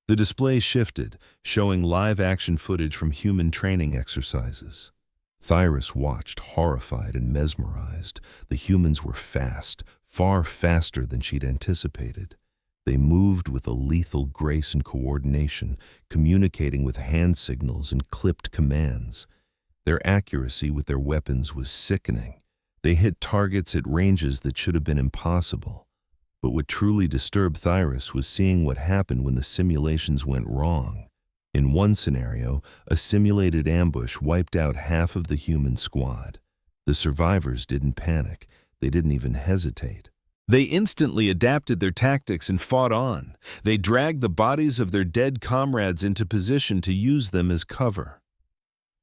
The display shifted, showing live-action footage from human training exercises. Thyras watched, horrified and mesmerized. The humans were fast, far faster than she'd anticipated. They moved with a lethal grace and coordination, communicating with hand signals and clipped commands. Their accuracy with their weapons was sickening. They hit targets at ranges that should have been impossible. But what truly disturbed Thyras was seeing what happened when the simulations went wrong. In one scenario, a simulated ambush wiped out half of the human squad. The survivors didn't panic. They didn't even hesitate. They instantly adapted their tactics and fought on. They dragged the bodies of their dead comrades into position to use them as cover.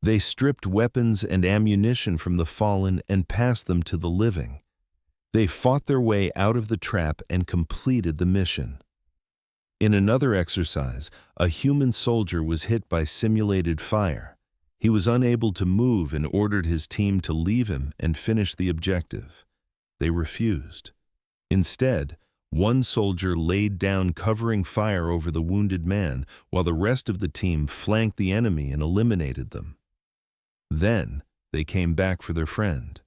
They stripped weapons and ammunition from the fallen and passed them to the living. They fought their way out of the trap and completed the mission. In another exercise, a human soldier was hit by simulated fire. He was unable to move and ordered his team to leave him and finish the objective. They refused. Instead, one soldier laid down covering fire over the wounded man, while the rest of the team flanked the enemy and eliminated them. Then, they came back for their friend.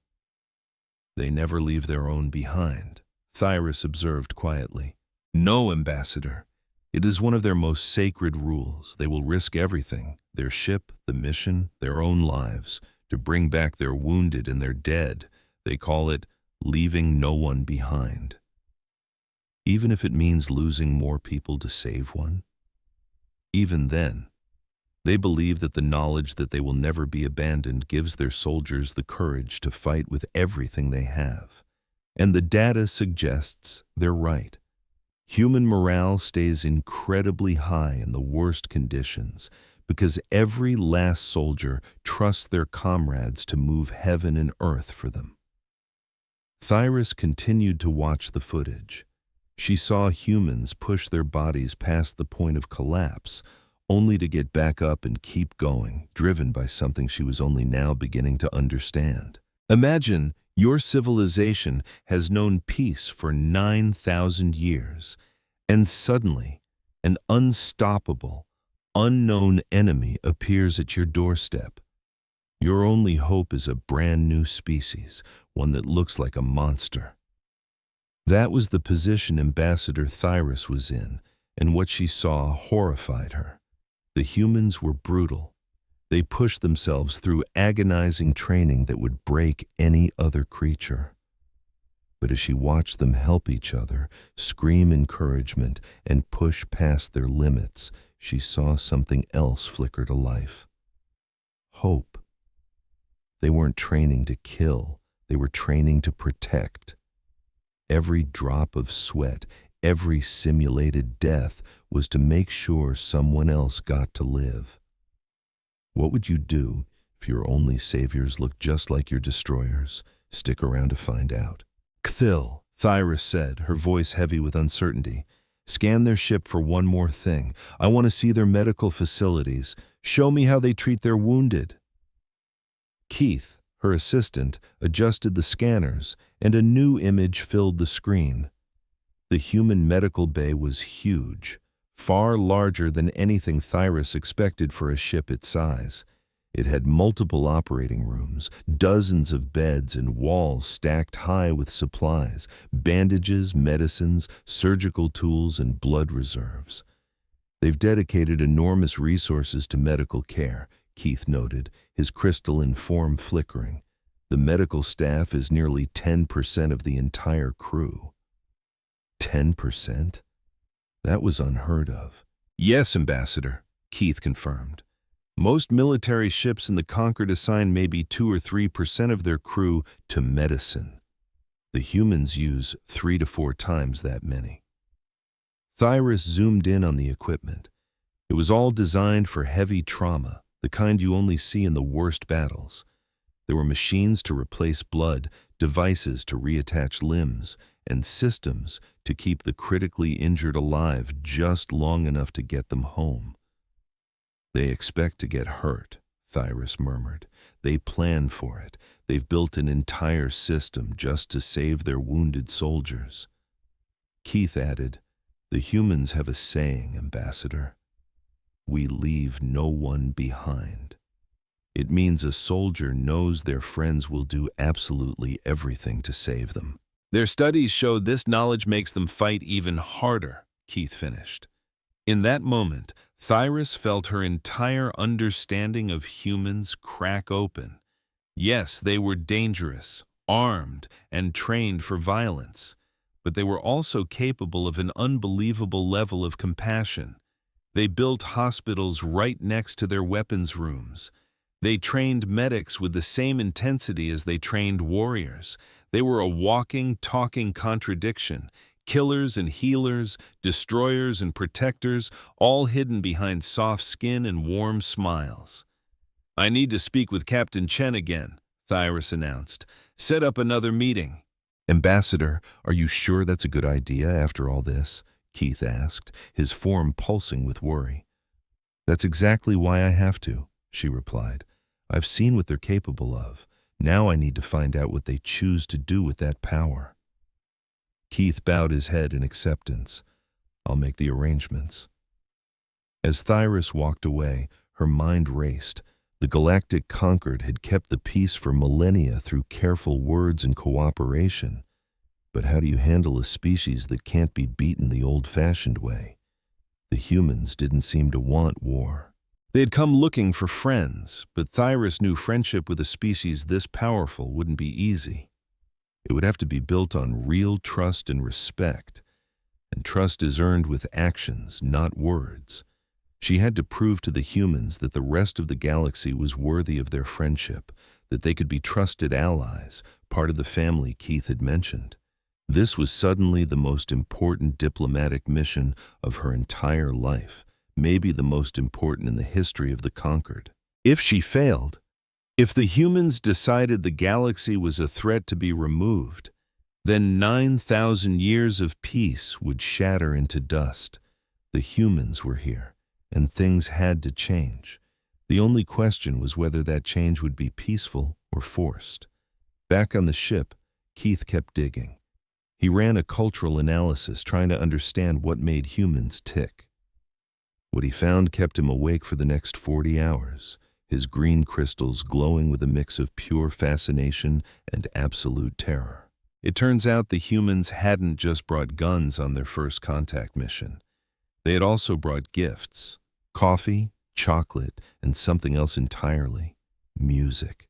"They never leave their own behind," Thyras observed quietly. "No, Ambassador. It is one of their most sacred rules. They will risk everything, their ship, the mission, their own lives, to bring back their wounded and their dead. They call it leaving no one behind. Even if it means losing more people to save one. Even then, they believe that the knowledge that they will never be abandoned gives their soldiers the courage to fight with everything they have. And the data suggests they're right. Human morale stays incredibly high in the worst conditions because every last soldier trusts their comrades to move heaven and earth for them." Thyras continued to watch the footage. She saw humans push their bodies past the point of collapse, only to get back up and keep going, driven by something she was only now beginning to understand. Imagine your civilization has known peace for 9,000 years, and suddenly an unstoppable, unknown enemy appears at your doorstep. Your only hope is a brand new species, one that looks like a monster. That was the position Ambassador Thyras was in, and what she saw horrified her. The humans were brutal. They pushed themselves through agonizing training that would break any other creature. But as she watched them help each other, scream encouragement, and push past their limits, she saw something else flicker to life. Hope. They weren't training to kill, they were training to protect. Every drop of sweat, every simulated death was to make sure someone else got to live. What would you do if your only saviors looked just like your destroyers? Stick around to find out. "Kthil," Thyras said, her voice heavy with uncertainty. "Scan their ship for one more thing. I want to see their medical facilities. Show me how they treat their wounded." Keith, her assistant, adjusted the scanners, and a new image filled the screen. The human medical bay was huge, far larger than anything Thyras expected for a ship its size. It had multiple operating rooms, dozens of beds, and walls stacked high with supplies, bandages, medicines, surgical tools, and blood reserves. They've dedicated enormous resources to medical care, Keith noted, his crystalline form flickering. The medical staff is nearly 10% of the entire crew. 10%? That was unheard of. Yes, Ambassador, Keith confirmed. Most military ships in the Concord assign maybe 2 or 3% of their crew to medicine. The humans use 3 to 4 times that many. Thyrus zoomed in on the equipment. It was all designed for heavy trauma, the kind you only see in the worst battles. There were machines to replace blood, devices to reattach limbs, and systems to keep the critically injured alive just long enough to get them home. They expect to get hurt, Thyrus murmured. They plan for it. They've built an entire system just to save their wounded soldiers. Keith added, "The humans have a saying, Ambassador. We leave no one behind." It means a soldier knows their friends will do absolutely everything to save them. Their studies show this knowledge makes them fight even harder, Keith finished. In that moment, Thyrus felt her entire understanding of humans crack open. Yes, they were dangerous, armed, and trained for violence, but they were also capable of an unbelievable level of compassion. They built hospitals right next to their weapons rooms. They trained medics with the same intensity as they trained warriors. They were a walking, talking contradiction. Killers and healers, destroyers and protectors, all hidden behind soft skin and warm smiles. "I need to speak with Captain Chen again," Thyrus announced. "Set up another meeting." "Ambassador, are you sure that's a good idea after all this?" Keith asked, his form pulsing with worry. "That's exactly why I have to," she replied. "I've seen what they're capable of. Now I need to find out what they choose to do with that power." Keith bowed his head in acceptance. "I'll make the arrangements." As Thyrus walked away, her mind raced. The Galactic Concord had kept the peace for millennia through careful words and cooperation. But how do you handle a species that can't be beaten the old-fashioned way? The humans didn't seem to want war. They had come looking for friends, but Thyrus knew friendship with a species this powerful wouldn't be easy. It would have to be built on real trust and respect, and trust is earned with actions, not words. She had to prove to the humans that the rest of the galaxy was worthy of their friendship, that they could be trusted allies, part of the family Keith had mentioned. This was suddenly the most important diplomatic mission of her entire life, maybe the most important in the history of the Concord. If she failed, if the humans decided the galaxy was a threat to be removed, then 9,000 years of peace would shatter into dust. The humans were here, and things had to change. The only question was whether that change would be peaceful or forced. Back on the ship, Keith kept digging. He ran a cultural analysis, trying to understand what made humans tick. What he found kept him awake for the next 40 hours, his green crystals glowing with a mix of pure fascination and absolute terror. It turns out the humans hadn't just brought guns on their first contact mission. They had also brought gifts: coffee, chocolate, and something else entirely: music.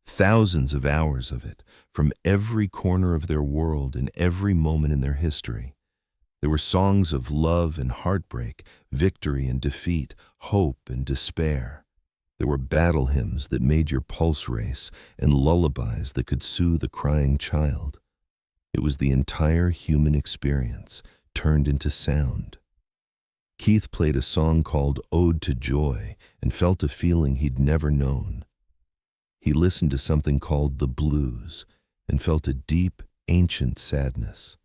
Thousands of hours of it, from every corner of their world and every moment in their history. There were songs of love and heartbreak, victory and defeat, hope and despair. There were battle hymns that made your pulse race, and lullabies that could soothe a crying child. It was the entire human experience, turned into sound. Keith played a song called "Ode to Joy" and felt a feeling he'd never known. He listened to something called "The Blues" and felt a deep, ancient sadness.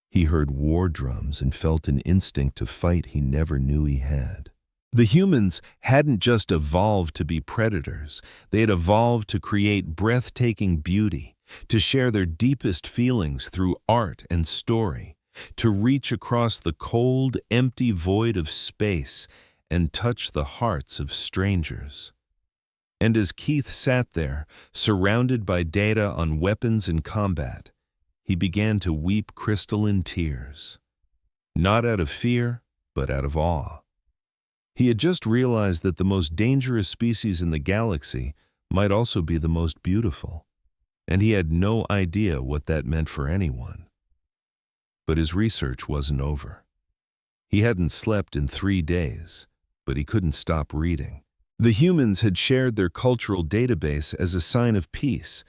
He heard war drums and felt an instinct to fight he never knew he had. The humans hadn't just evolved to be predators. They had evolved to create breathtaking beauty, to share their deepest feelings through art and story, to reach across the cold, empty void of space and touch the hearts of strangers. And as Keith sat there, surrounded by data on weapons and combat, he began to weep crystalline tears. Not out of fear, but out of awe. He had just realized that the most dangerous species in the galaxy might also be the most beautiful, and he had no idea what that meant for anyone. But his research wasn't over. He hadn't slept in 3 days, but he couldn't stop reading. The humans had shared their cultural database as a sign of peace,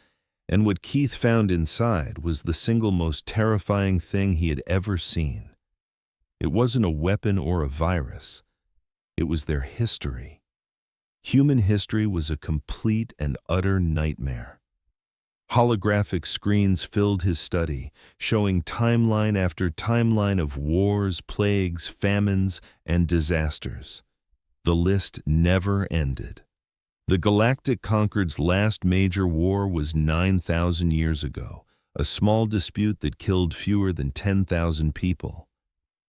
and what Keith found inside was the single most terrifying thing he had ever seen. It wasn't a weapon or a virus. It was their history. Human history was a complete and utter nightmare. Holographic screens filled his study, showing timeline after timeline of wars, plagues, famines, and disasters. The list never ended. The Galactic Concord's last major war was 9,000 years ago, a small dispute that killed fewer than 10,000 people.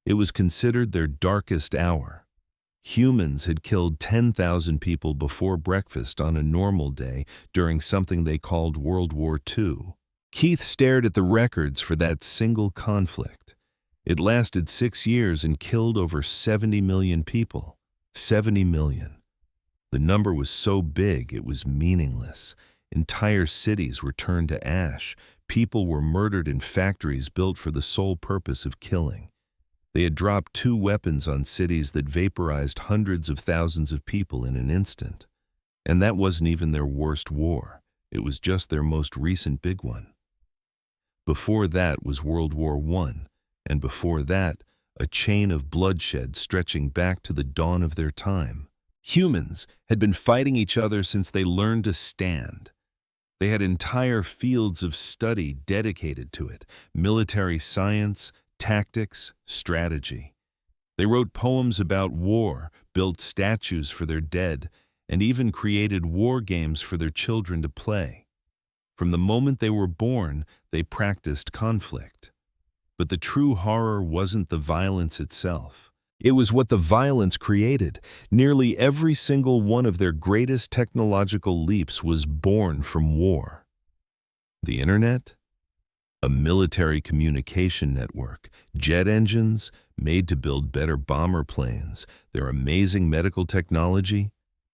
It was considered their darkest hour. Humans had killed 10,000 people before breakfast on a normal day during something they called World War II. Keith stared at the records for that single conflict. It lasted 6 years and killed over 70 million people. 70 million. The number was so big it was meaningless. Entire cities were turned to ash. People were murdered in factories built for the sole purpose of killing. They had dropped 2 weapons on cities that vaporized hundreds of thousands of people in an instant. And that wasn't even their worst war. It was just their most recent big one. Before that was World War I, and before that, a chain of bloodshed stretching back to the dawn of their time. Humans had been fighting each other since they learned to stand. They had entire fields of study dedicated to it: military science, tactics, strategy. They wrote poems about war, built statues for their dead, and even created war games for their children to play. From the moment they were born, they practiced conflict. But the true horror wasn't the violence itself. It was what the violence created. Nearly every single one of their greatest technological leaps was born from war. The internet? A military communication network, jet engines made to build better bomber planes, their amazing medical technology,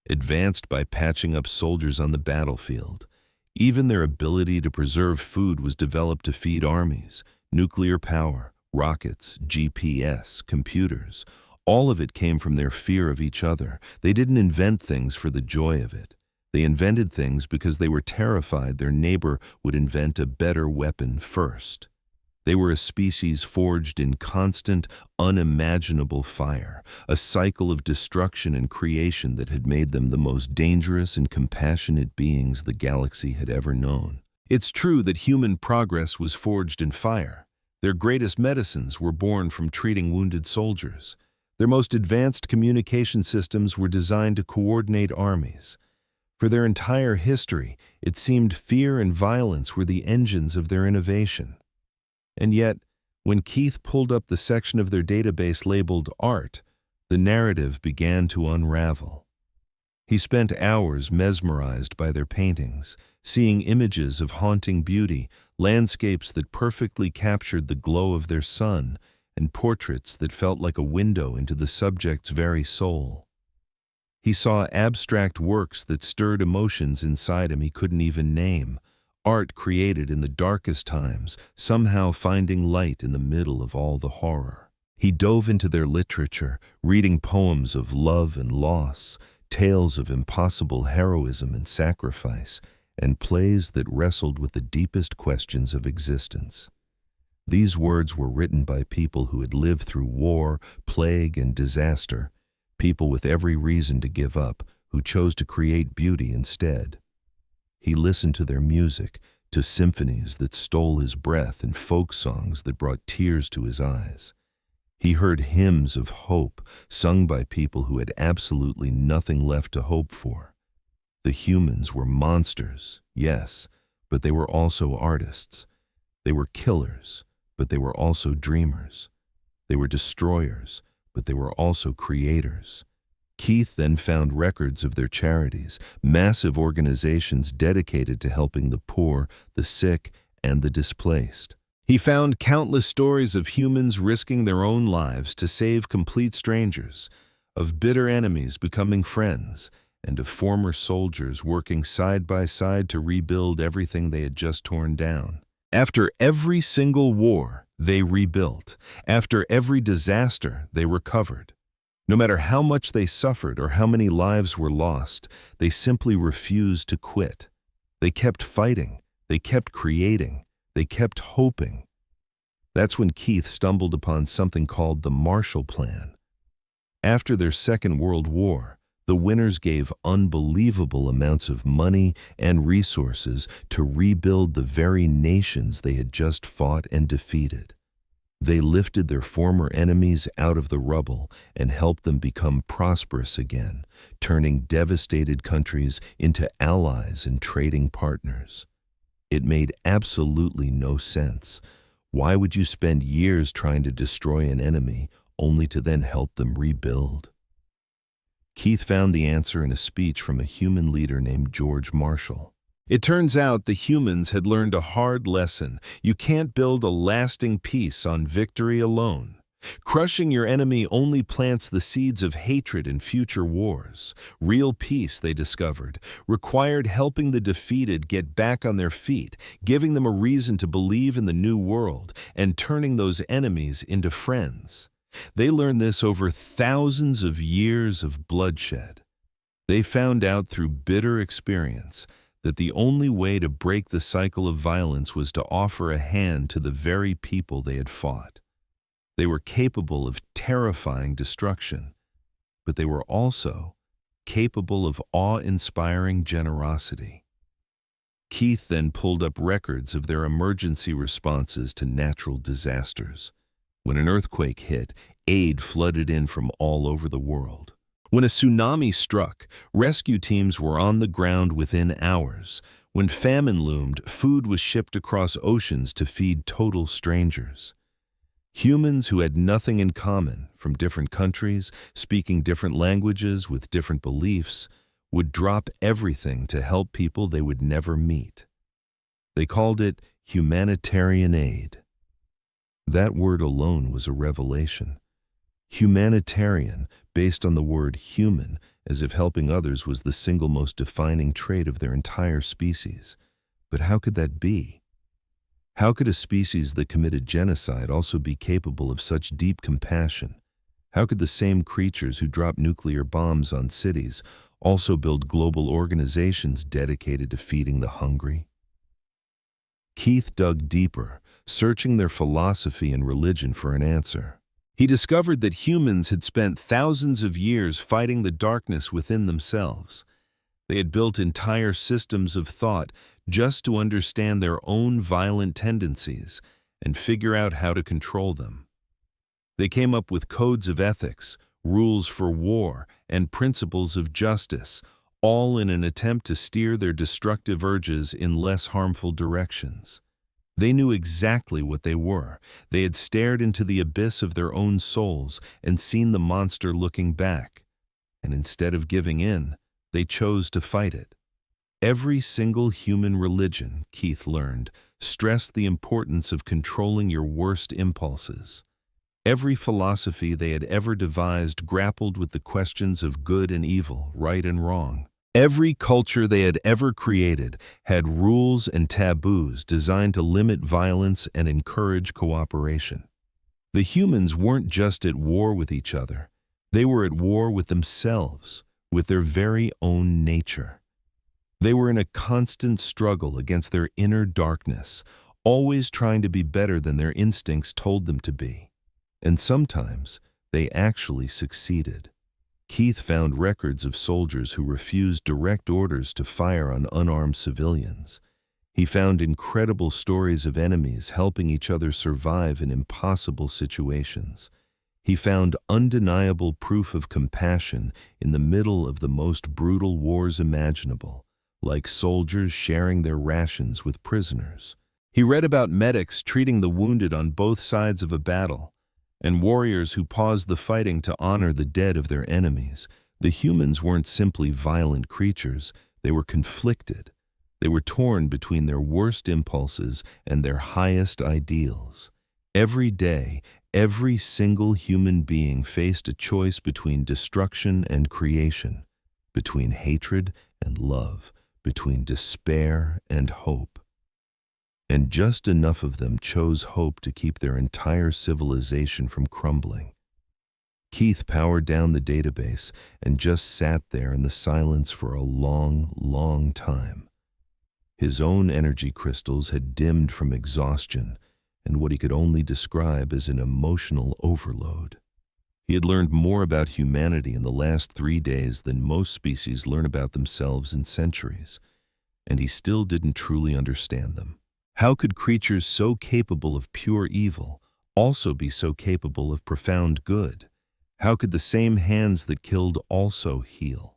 advanced by patching up soldiers on the battlefield. Even their ability to preserve food was developed to feed armies. Nuclear power, rockets, GPS, computers, all of it came from their fear of each other. They didn't invent things for the joy of it. They invented things because they were terrified their neighbor would invent a better weapon first. They were a species forged in constant, unimaginable fire, a cycle of destruction and creation that had made them the most dangerous and compassionate beings the galaxy had ever known. It's true that human progress was forged in fire. Their greatest medicines were born from treating wounded soldiers. Their most advanced communication systems were designed to coordinate armies. For their entire history, it seemed fear and violence were the engines of their innovation. And yet, when Keith pulled up the section of their database labeled Art, the narrative began to unravel. He spent hours mesmerized by their paintings, seeing images of haunting beauty, landscapes that perfectly captured the glow of their sun, and portraits that felt like a window into the subject's very soul. He saw abstract works that stirred emotions inside him he couldn't even name, art created in the darkest times, somehow finding light in the middle of all the horror. He dove into their literature, reading poems of love and loss, tales of impossible heroism and sacrifice, and plays that wrestled with the deepest questions of existence. These words were written by people who had lived through war, plague, and disaster, people with every reason to give up, who chose to create beauty instead. He listened to their music, to symphonies that stole his breath and folk songs that brought tears to his eyes. He heard hymns of hope sung by people who had absolutely nothing left to hope for. The humans were monsters, yes, but they were also artists. They were killers, but they were also dreamers. They were destroyers, but they were also creators. Keith then found records of their charities, massive organizations dedicated to helping the poor, the sick, and the displaced. He found countless stories of humans risking their own lives to save complete strangers, of bitter enemies becoming friends, and of former soldiers working side by side to rebuild everything they had just torn down. After every single war, they rebuilt. After every disaster, they recovered. No matter how much they suffered or how many lives were lost, they simply refused to quit. They kept fighting, they kept creating, they kept hoping. That's when Keith stumbled upon something called the Marshall Plan. After their Second World War, the winners gave unbelievable amounts of money and resources to rebuild the very nations they had just fought and defeated. They lifted their former enemies out of the rubble and helped them become prosperous again, turning devastated countries into allies and trading partners. It made absolutely no sense. Why would you spend years trying to destroy an enemy only to then help them rebuild? Keith found the answer in a speech from a human leader named George Marshall. It turns out the humans had learned a hard lesson. You can't build a lasting peace on victory alone. Crushing your enemy only plants the seeds of hatred in future wars. Real peace, they discovered, required helping the defeated get back on their feet, giving them a reason to believe in the new world, and turning those enemies into friends. They learned this over thousands of years of bloodshed. They found out through bitter experience that the only way to break the cycle of violence was to offer a hand to the very people they had fought. They were capable of terrifying destruction, but they were also capable of awe-inspiring generosity. Keith then pulled up records of their emergency responses to natural disasters. When an earthquake hit, aid flooded in from all over the world. When a tsunami struck, rescue teams were on the ground within hours. When famine loomed, food was shipped across oceans to feed total strangers. Humans who had nothing in common, from different countries, speaking different languages with different beliefs, would drop everything to help people they would never meet. They called it humanitarian aid. That word alone was a revelation. Humanitarian, based on the word human, as if helping others was the single most defining trait of their entire species. But how could that be? How could a species that committed genocide also be capable of such deep compassion? How could the same creatures who dropped nuclear bombs on cities also build global organizations dedicated to feeding the hungry? Keith dug deeper, searching their philosophy and religion for an answer. He discovered that humans had spent thousands of years fighting the darkness within themselves. They had built entire systems of thought just to understand their own violent tendencies and figure out how to control them. They came up with codes of ethics, rules for war, and principles of justice, all in an attempt to steer their destructive urges in less harmful directions. They knew exactly what they were. They had stared into the abyss of their own souls and seen the monster looking back. And instead of giving in, they chose to fight it. Every single human religion, Keith learned, stressed the importance of controlling your worst impulses. Every philosophy they had ever devised grappled with the questions of good and evil, right and wrong. Every culture they had ever created had rules and taboos designed to limit violence and encourage cooperation. The humans weren't just at war with each other. They were at war with themselves, with their very own nature. They were in a constant struggle against their inner darkness, always trying to be better than their instincts told them to be. And sometimes they actually succeeded. Keith found records of soldiers who refused direct orders to fire on unarmed civilians. He found incredible stories of enemies helping each other survive in impossible situations. He found undeniable proof of compassion in the middle of the most brutal wars imaginable, like soldiers sharing their rations with prisoners. He read about medics treating the wounded on both sides of a battle, and warriors who paused the fighting to honor the dead of their enemies. The humans weren't simply violent creatures, they were conflicted. They were torn between their worst impulses and their highest ideals. Every day, every single human being faced a choice between destruction and creation, between hatred and love, between despair and hope. And just enough of them chose hope to keep their entire civilization from crumbling. Keith powered down the database and just sat there in the silence for a long, long time. His own energy crystals had dimmed from exhaustion and what he could only describe as an emotional overload. He had learned more about humanity in the last 3 days than most species learn about themselves in centuries, and he still didn't truly understand them. How could creatures so capable of pure evil also be so capable of profound good? How could the same hands that killed also heal?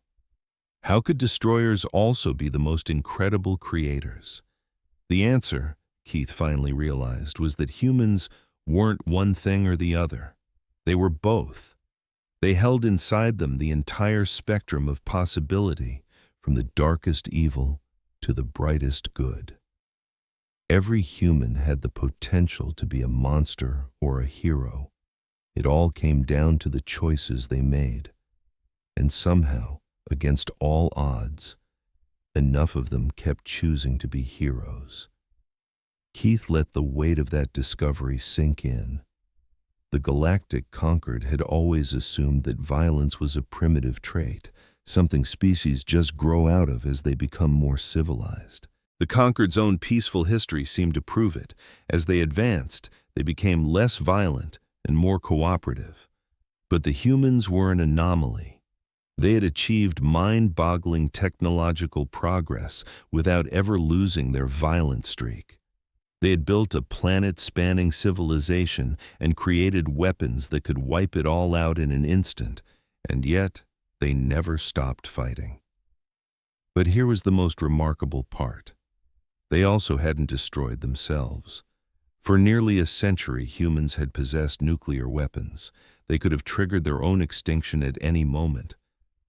How could destroyers also be the most incredible creators? The answer, Keith finally realized, was that humans weren't one thing or the other. They were both. They held inside them the entire spectrum of possibility, from the darkest evil to the brightest good. Every human had the potential to be a monster or a hero. It all came down to the choices they made. And somehow, against all odds, enough of them kept choosing to be heroes. Keith let the weight of that discovery sink in. The galactic conquered had always assumed that violence was a primitive trait, something species just grow out of as they become more civilized. The conquered's own peaceful history seemed to prove it. As they advanced, they became less violent and more cooperative. But the humans were an anomaly. They had achieved mind-boggling technological progress without ever losing their violent streak. They had built a planet-spanning civilization and created weapons that could wipe it all out in an instant, and yet they never stopped fighting. But here was the most remarkable part. They also hadn't destroyed themselves. For nearly a century, humans had possessed nuclear weapons. They could have triggered their own extinction at any moment,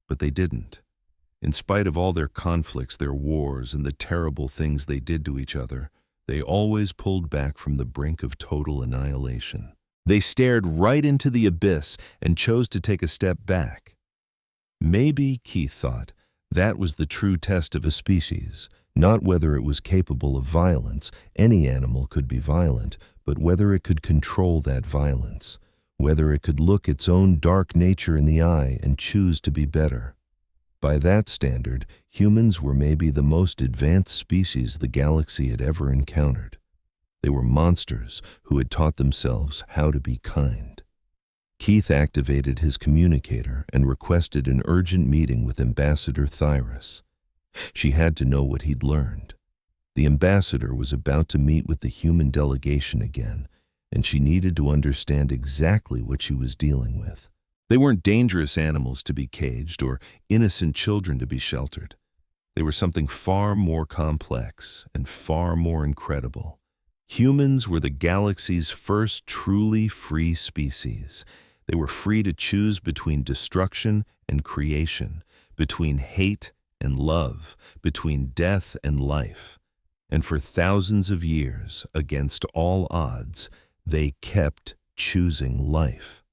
but they didn't. In spite of all their conflicts, their wars, and the terrible things they did to each other, they always pulled back from the brink of total annihilation. They stared right into the abyss and chose to take a step back. Maybe, Keith thought, that was the true test of a species. Not whether it was capable of violence. Any animal could be violent, but whether it could control that violence, whether it could look its own dark nature in the eye and choose to be better. By that standard, humans were maybe the most advanced species the galaxy had ever encountered. They were monsters who had taught themselves how to be kind. Keith activated his communicator and requested an urgent meeting with Ambassador Thyrus. She had to know what he'd learned. The ambassador was about to meet with the human delegation again, and she needed to understand exactly what she was dealing with. They weren't dangerous animals to be caged or innocent children to be sheltered. They were something far more complex and far more incredible. Humans were the galaxy's first truly free species. They were free to choose between destruction and creation, between hate and love, between death and life. And for thousands of years, against all odds, they kept choosing life.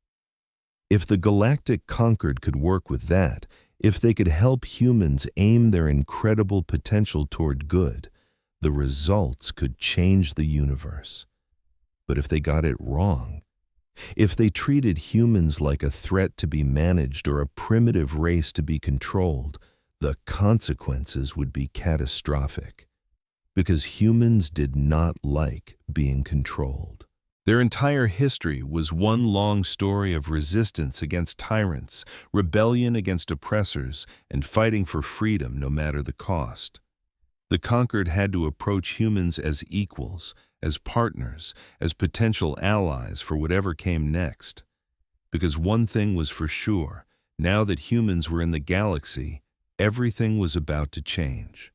If the galactic conquered could work with that, if they could help humans aim their incredible potential toward good, the results could change the universe. But if they got it wrong, if they treated humans like a threat to be managed or a primitive race to be controlled, the consequences would be catastrophic. Because humans did not like being controlled. Their entire history was one long story of resistance against tyrants, rebellion against oppressors, and fighting for freedom no matter the cost. The conquered had to approach humans as equals, as partners, as potential allies for whatever came next. Because one thing was for sure, now that humans were in the galaxy, everything was about to change.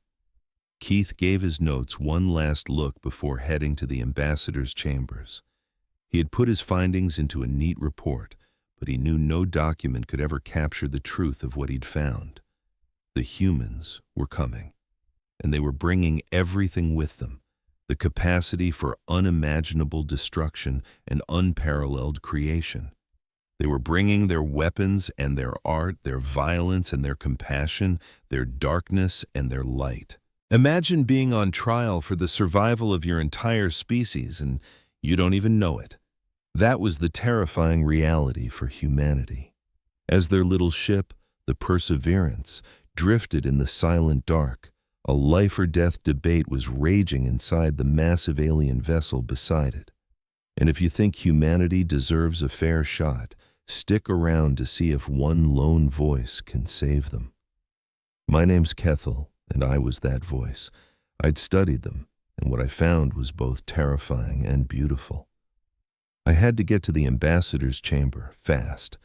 Keith gave his notes one last look before heading to the ambassador's chambers. He had put his findings into a neat report, but he knew no document could ever capture the truth of what he'd found. The humans were coming, and they were bringing everything with them. the capacity for unimaginable destruction and unparalleled creation. They were bringing their weapons and their art, their violence and their compassion, their darkness and their light. Imagine being on trial for the survival of your entire species and you don't even know it. That was the terrifying reality for humanity. As their little ship, the Perseverance, drifted in the silent dark, a life-or-death debate was raging inside the massive alien vessel beside it. And if you think humanity deserves a fair shot, stick around to see if one lone voice can save them. My name's Kethel, and I was that voice. I'd studied them, and what I found was both terrifying and beautiful. I had to get to the ambassador's chamber, fast.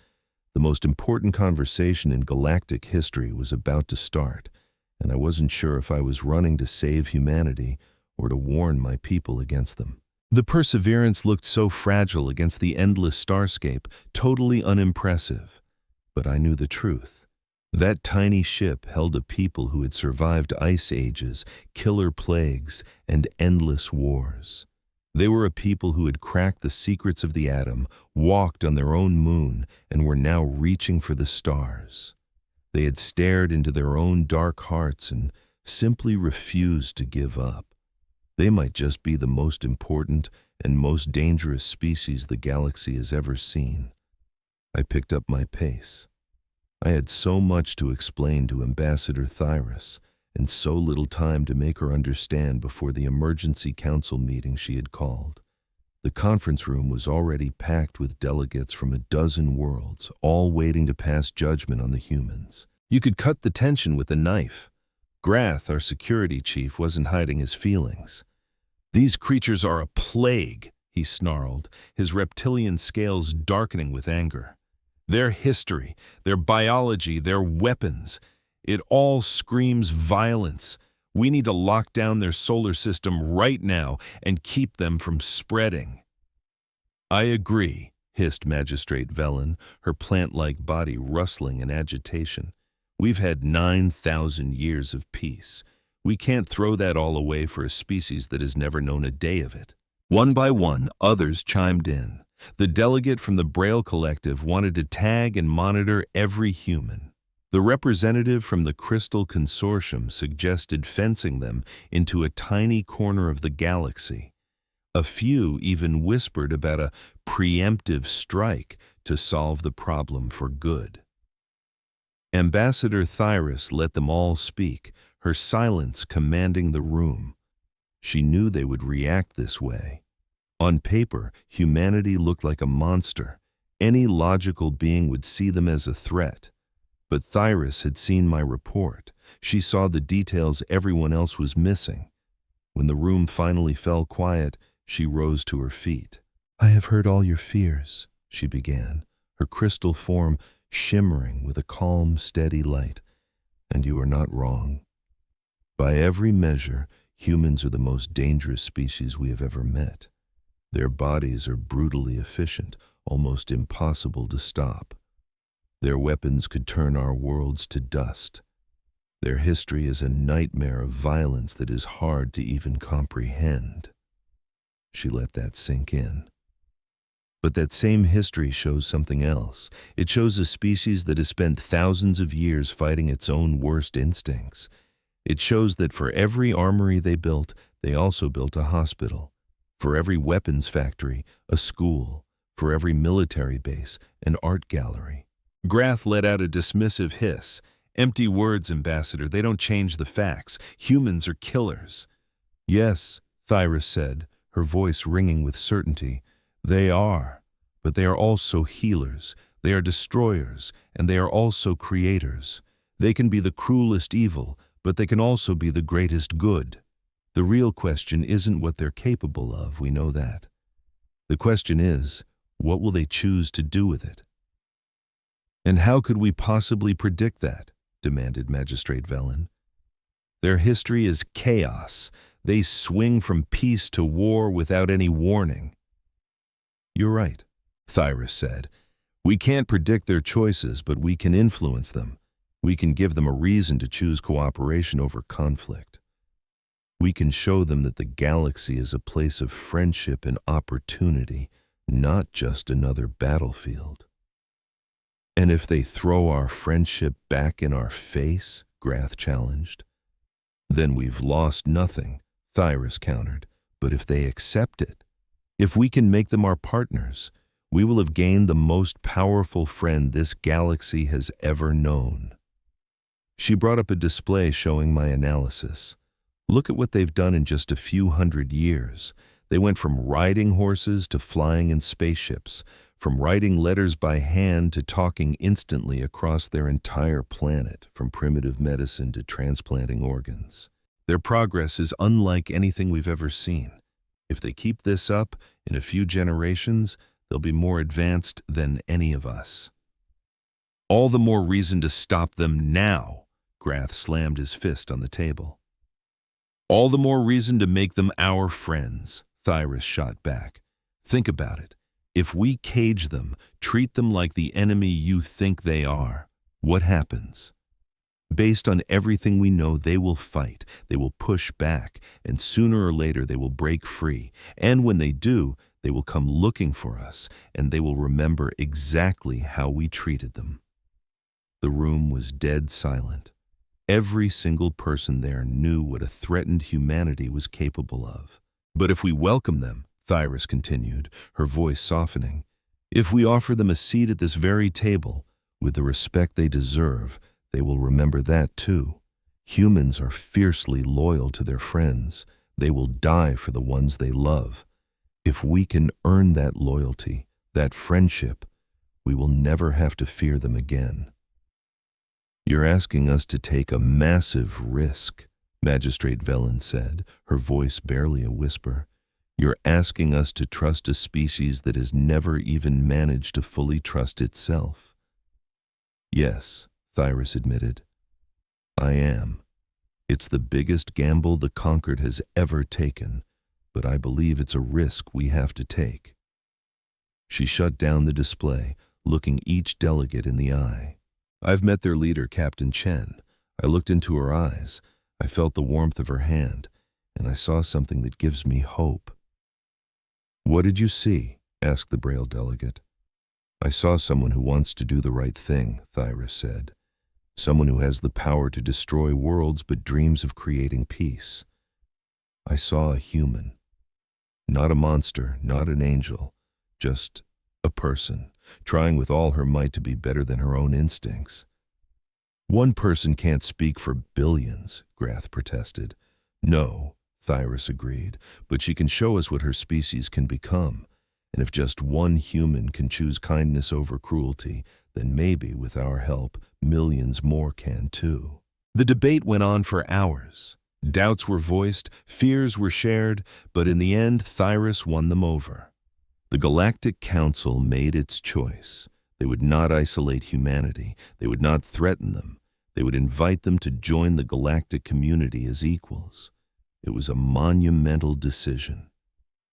The most important conversation in galactic history was about to start, and I wasn't sure if I was running to save humanity or to warn my people against them. The Perseverance looked so fragile against the endless starscape, totally unimpressive. But I knew the truth. That tiny ship held a people who had survived ice ages, killer plagues, and endless wars. They were a people who had cracked the secrets of the atom, walked on their own moon, and were now reaching for the stars. They had stared into their own dark hearts and simply refused to give up. They might just be the most important and most dangerous species the galaxy has ever seen. I picked up my pace. I had so much to explain to Ambassador Thyrus, and so little time to make her understand before the emergency council meeting she had called. The conference room was already packed with delegates from a dozen worlds, all waiting to pass judgment on the humans. You could cut the tension with a knife. Grath, our security chief, wasn't hiding his feelings. "These creatures are a plague," he snarled, his reptilian scales darkening with anger. "Their history, their biology, their weapons, it all screams violence. We need to lock down their solar system right now and keep them from spreading." "I agree," hissed Magistrate Velen, her plant-like body rustling in agitation. "We've had 9,000 years of peace. We can't throw that all away for a species that has never known a day of it." One by one, others chimed in. The delegate from the Braille Collective wanted to tag and monitor every human. The representative from the Crystal Consortium suggested fencing them into a tiny corner of the galaxy. A few even whispered about a preemptive strike to solve the problem for good. Ambassador Thyrus let them all speak, her silence commanding the room. She knew they would react this way. On paper, humanity looked like a monster. Any logical being would see them as a threat. But Thyrus had seen my report. She saw the details everyone else was missing. When the room finally fell quiet, she rose to her feet. "I have heard all your fears," she began, her crystal form shimmering with a calm, steady light. "And you are not wrong. By every measure, humans are the most dangerous species we have ever met. Their bodies are brutally efficient, almost impossible to stop. Their weapons could turn our worlds to dust. Their history is a nightmare of violence that is hard to even comprehend." She let that sink in. But that same history shows something else. It shows a species that has spent thousands of years fighting its own worst instincts. It shows that for every armory they built, they also built a hospital. For every weapons factory, a school. For every military base, an art gallery. Grath let out a dismissive hiss. "Empty words, Ambassador. They don't change the facts. Humans are killers." "Yes," Thyrus said, her voice ringing with certainty. "They are. But they are also healers. They are destroyers, and they are also creators. They can be the cruelest evil, but they can also be the greatest good. The real question isn't what they're capable of, we know that. The question is, what will they choose to do with it?" "And how could we possibly predict that?" demanded Magistrate Velen. "Their history is chaos. They swing from peace to war without any warning." "You're right," Thyrus said. "We can't predict their choices, but we can influence them. We can give them a reason to choose cooperation over conflict." We can show them that the galaxy is a place of friendship and opportunity, not just another battlefield. And if they throw our friendship back in our face, Grath challenged. Then we've lost nothing, Thyrus countered. But if they accept it, if we can make them our partners, we will have gained the most powerful friend this galaxy has ever known. She brought up a display showing my analysis. Look at what they've done in just a few hundred years. They went from riding horses to flying in spaceships, from writing letters by hand to talking instantly across their entire planet, from primitive medicine to transplanting organs. Their progress is unlike anything we've ever seen. If they keep this up, in a few generations, they'll be more advanced than any of us. All the more reason to stop them now, Grath slammed his fist on the table. All the more reason to make them our friends, Thyrus shot back. Think about it. If we cage them, treat them like the enemy you think they are, what happens? Based on everything we know, they will fight, they will push back, and sooner or later they will break free. And when they do, they will come looking for us, and they will remember exactly how we treated them. The room was dead silent. Every single person there knew what a threatened humanity was capable of. But if we welcome them, Thyrus continued, her voice softening, if we offer them a seat at this very table, with the respect they deserve, they will remember that too. Humans are fiercely loyal to their friends. They will die for the ones they love. If we can earn that loyalty, that friendship, we will never have to fear them again. You're asking us to take a massive risk, Magistrate Velen said, her voice barely a whisper. You're asking us to trust a species that has never even managed to fully trust itself. Yes, Thyrus admitted. I am. It's the biggest gamble the Conquered has ever taken, but I believe it's a risk we have to take. She shut down the display, looking each delegate in the eye. I've met their leader, Captain Chen. I looked into her eyes. I felt the warmth of her hand, and I saw something that gives me hope. What did you see? Asked the Braille delegate. I saw someone who wants to do the right thing, Thyrus said. Someone who has the power to destroy worlds but dreams of creating peace. I saw a human. Not a monster, not an angel, just a person, trying with all her might to be better than her own instincts. One person can't speak for billions, Grath protested. No, Thyrus agreed, but she can show us what her species can become. And if just one human can choose kindness over cruelty, then maybe, with our help, millions more can too. The debate went on for hours. Doubts were voiced, fears were shared, but in the end, Thyrus won them over. The Galactic Council made its choice. They would not isolate humanity. They would not threaten them. They would invite them to join the galactic community as equals. It was a monumental decision.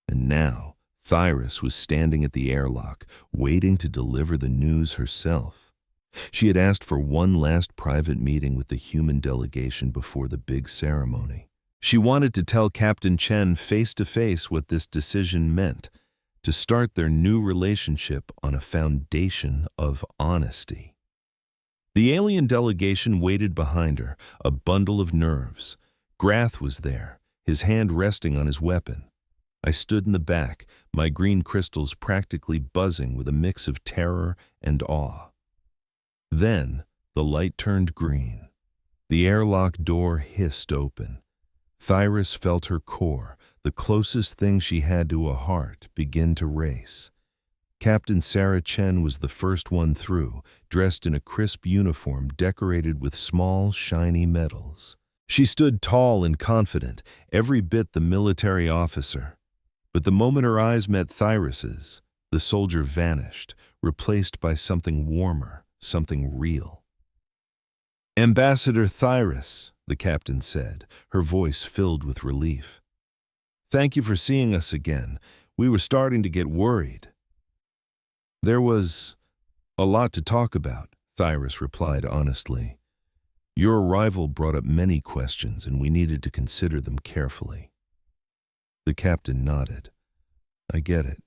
And now, Thyrus was standing at the airlock, waiting to deliver the news herself. She had asked for one last private meeting with the human delegation before the big ceremony. She wanted to tell Captain Chen face-to-face what this decision meant, to start their new relationship on a foundation of honesty. The alien delegation waited behind her, a bundle of nerves. Grath was there, his hand resting on his weapon. I stood in the back, my green crystals practically buzzing with a mix of terror and awe. Then, the light turned green. The airlock door hissed open. Thyrus felt her core, the closest thing she had to a heart, begin to race. Captain Sarah Chen was the first one through, dressed in a crisp uniform decorated with small, shiny medals. She stood tall and confident, every bit the military officer. But the moment her eyes met Thyrus's, the soldier vanished, replaced by something warmer, something real. "Ambassador Thyrus," the captain said, her voice filled with relief. "Thank you for seeing us again. We were starting to get worried." "There was a lot to talk about," Thyrus replied honestly. Your arrival brought up many questions, and we needed to consider them carefully. The captain nodded. I get it.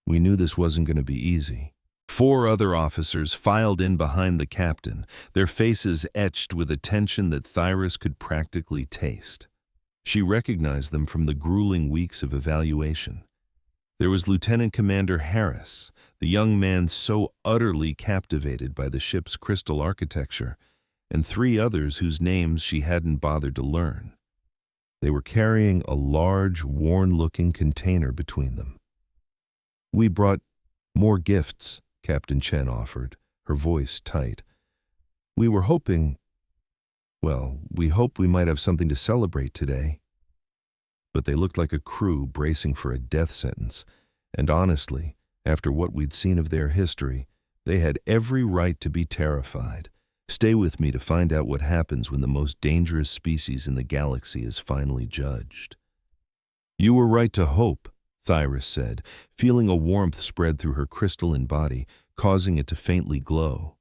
We knew this wasn't going to be easy. 4 other officers filed in behind the captain, their faces etched with a tension that Thyris could practically taste. She recognized them from the grueling weeks of evaluation. There was Lieutenant Commander Harris, the young man so utterly captivated by the ship's crystal architecture, and 3 others whose names she hadn't bothered to learn. They were carrying a large, worn-looking container between them. We brought more gifts, Captain Chen offered, her voice tight. We hoped we might have something to celebrate today. But they looked like a crew bracing for a death sentence, and honestly, after what we'd seen of their history, they had every right to be terrified. Stay with me to find out what happens when the most dangerous species in the galaxy is finally judged. You were right to hope, Thyris said, feeling a warmth spread through her crystalline body, causing it to faintly glow.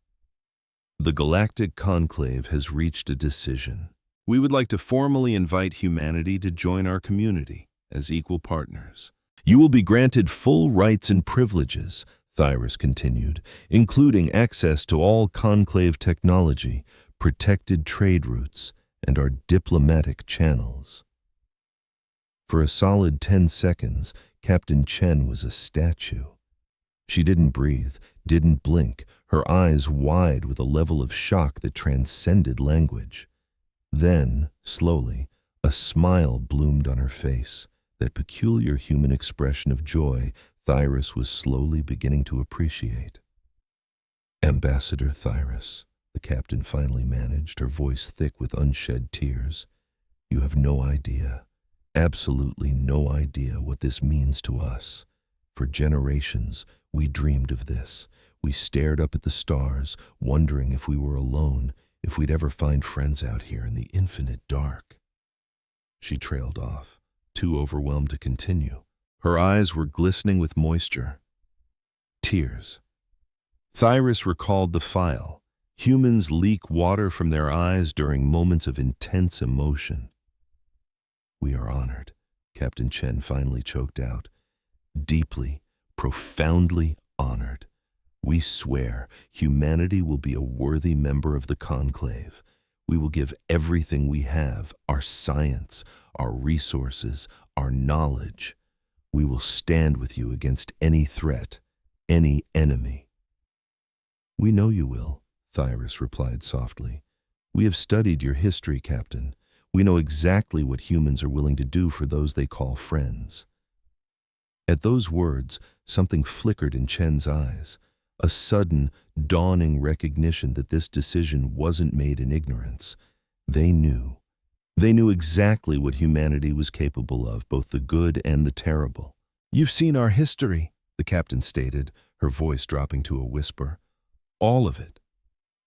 The Galactic Conclave has reached a decision. We would like to formally invite humanity to join our community as equal partners. You will be granted full rights and privileges, Thyris continued, including access to all Conclave technology, protected trade routes, and our diplomatic channels. For a solid 10 seconds, Captain Chen was a statue. She didn't breathe, didn't blink, her eyes wide with a level of shock that transcended language. Then, slowly, a smile bloomed on her face, that peculiar human expression of joy Thyris was slowly beginning to appreciate. Ambassador Thyris, the captain finally managed, her voice thick with unshed tears, you have no idea, absolutely no idea what this means to us. For generations, we dreamed of this. We stared up at the stars, wondering if we were alone, if we'd ever find friends out here in the infinite dark. She trailed off, too overwhelmed to continue. Her eyes were glistening with moisture. Tears. Thyris recalled the file. Humans leak water from their eyes during moments of intense emotion. We are honored, Captain Chen finally choked out. Deeply, profoundly honored. We swear humanity will be a worthy member of the Conclave. We will give everything we have, our science, our resources, our knowledge. We will stand with you against any threat, any enemy. We know you will, Thyris replied softly. We have studied your history, Captain. We know exactly what humans are willing to do for those they call friends. At those words, something flickered in Chen's eyes, a sudden, dawning recognition that this decision wasn't made in ignorance. They knew. They knew exactly what humanity was capable of, both the good and the terrible. You've seen our history, the captain stated, her voice dropping to a whisper. All of it.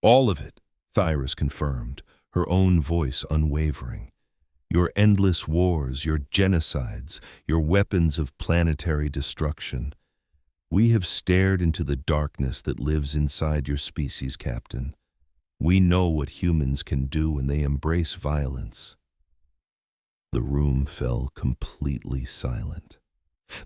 All of it, Thyris confirmed, her own voice unwavering. Your endless wars, your genocides, your weapons of planetary destruction. We have stared into the darkness that lives inside your species, Captain. We know what humans can do when they embrace violence. The room fell completely silent.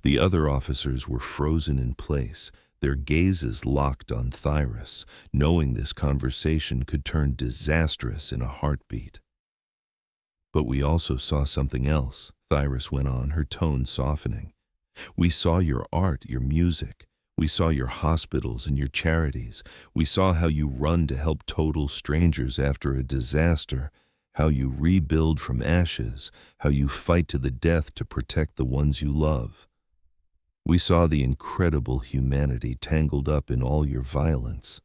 The other officers were frozen in place, their gazes locked on Thyris, knowing this conversation could turn disastrous in a heartbeat. But we also saw something else, Thyris went on, her tone softening. We saw your art, your music. We saw your hospitals and your charities. We saw how you run to help total strangers after a disaster, how you rebuild from ashes, how you fight to the death to protect the ones you love. We saw the incredible humanity tangled up in all your violence.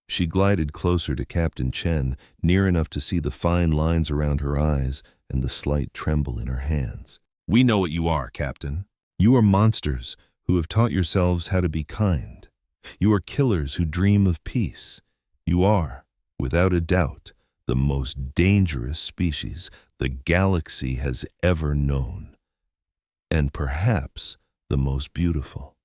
She glided closer to Captain Chen, near enough to see the fine lines around her eyes and the slight tremble in her hands. We know what you are, Captain. You are monsters who have taught yourselves how to be kind. You are killers who dream of peace. You are, without a doubt, the most dangerous species the galaxy has ever known. And perhaps the most beautiful.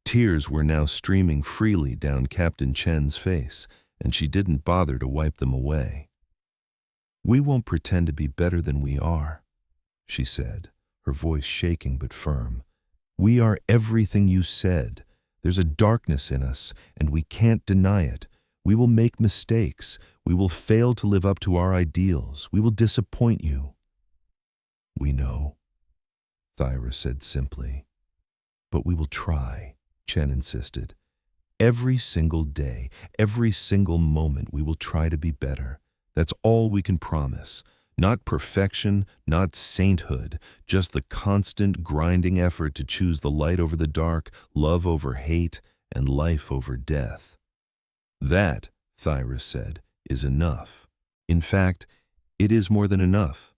Tears were now streaming freely down Captain Chen's face, and she didn't bother to wipe them away. "We won't pretend to be better than we are," she said, her voice shaking but firm. "We are everything you said. There's a darkness in us, and we can't deny it. We will make mistakes. We will fail to live up to our ideals. We will disappoint you." "We know," Thyra said simply. "But we will try," Chen insisted. "Every single day, every single moment, we will try to be better. That's all we can promise. Not perfection, not sainthood, just the constant, grinding effort to choose the light over the dark, love over hate, and life over death." "That," Thyra said, "is enough. In fact, it is more than enough."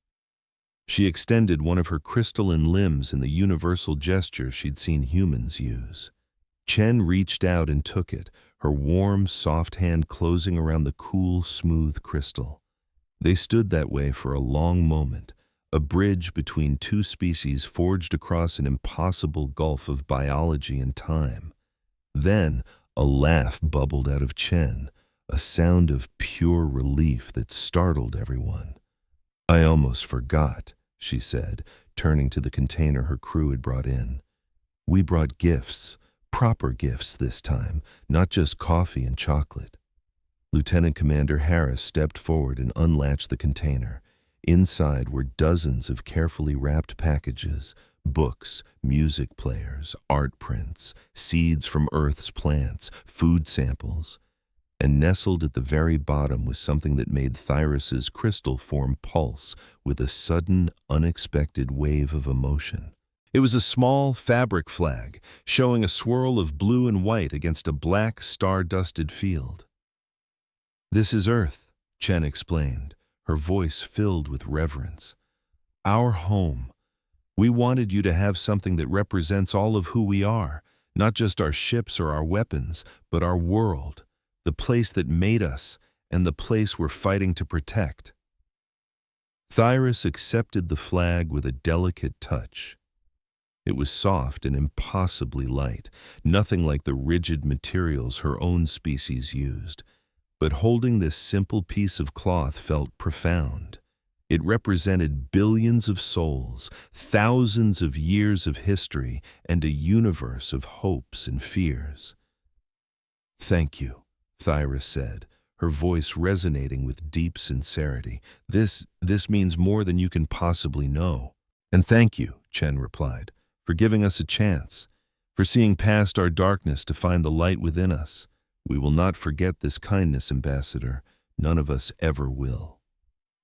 She extended one of her crystalline limbs in the universal gesture she'd seen humans use. Chen reached out and took it, her warm, soft hand closing around the cool, smooth crystal. They stood that way for a long moment, a bridge between two species forged across an impossible gulf of biology and time. Then a laugh bubbled out of Chen, a sound of pure relief that startled everyone. "I almost forgot," she said, turning to the container her crew had brought in. "We brought gifts, proper gifts this time, not just coffee and chocolate." Lieutenant Commander Harris stepped forward and unlatched the container. Inside were dozens of carefully wrapped packages, books, music players, art prints, seeds from Earth's plants, food samples. And nestled at the very bottom was something that made Thyrus's crystal form pulse with a sudden, unexpected wave of emotion. It was a small fabric flag, showing a swirl of blue and white against a black, star-dusted field. "This is Earth," Chen explained, her voice filled with reverence. "Our home. We wanted you to have something that represents all of who we are, not just our ships or our weapons, but our world, the place that made us, and the place we're fighting to protect." Thyrus accepted the flag with a delicate touch. It was soft and impossibly light, nothing like the rigid materials her own species used. But holding this simple piece of cloth felt profound. It represented billions of souls, thousands of years of history, and a universe of hopes and fears. "Thank you," Thyra said, her voice resonating with deep sincerity. This means more than you can possibly know." "And thank you," Chen replied, "for giving us a chance, for seeing past our darkness to find the light within us. We will not forget this kindness, Ambassador. None of us ever will."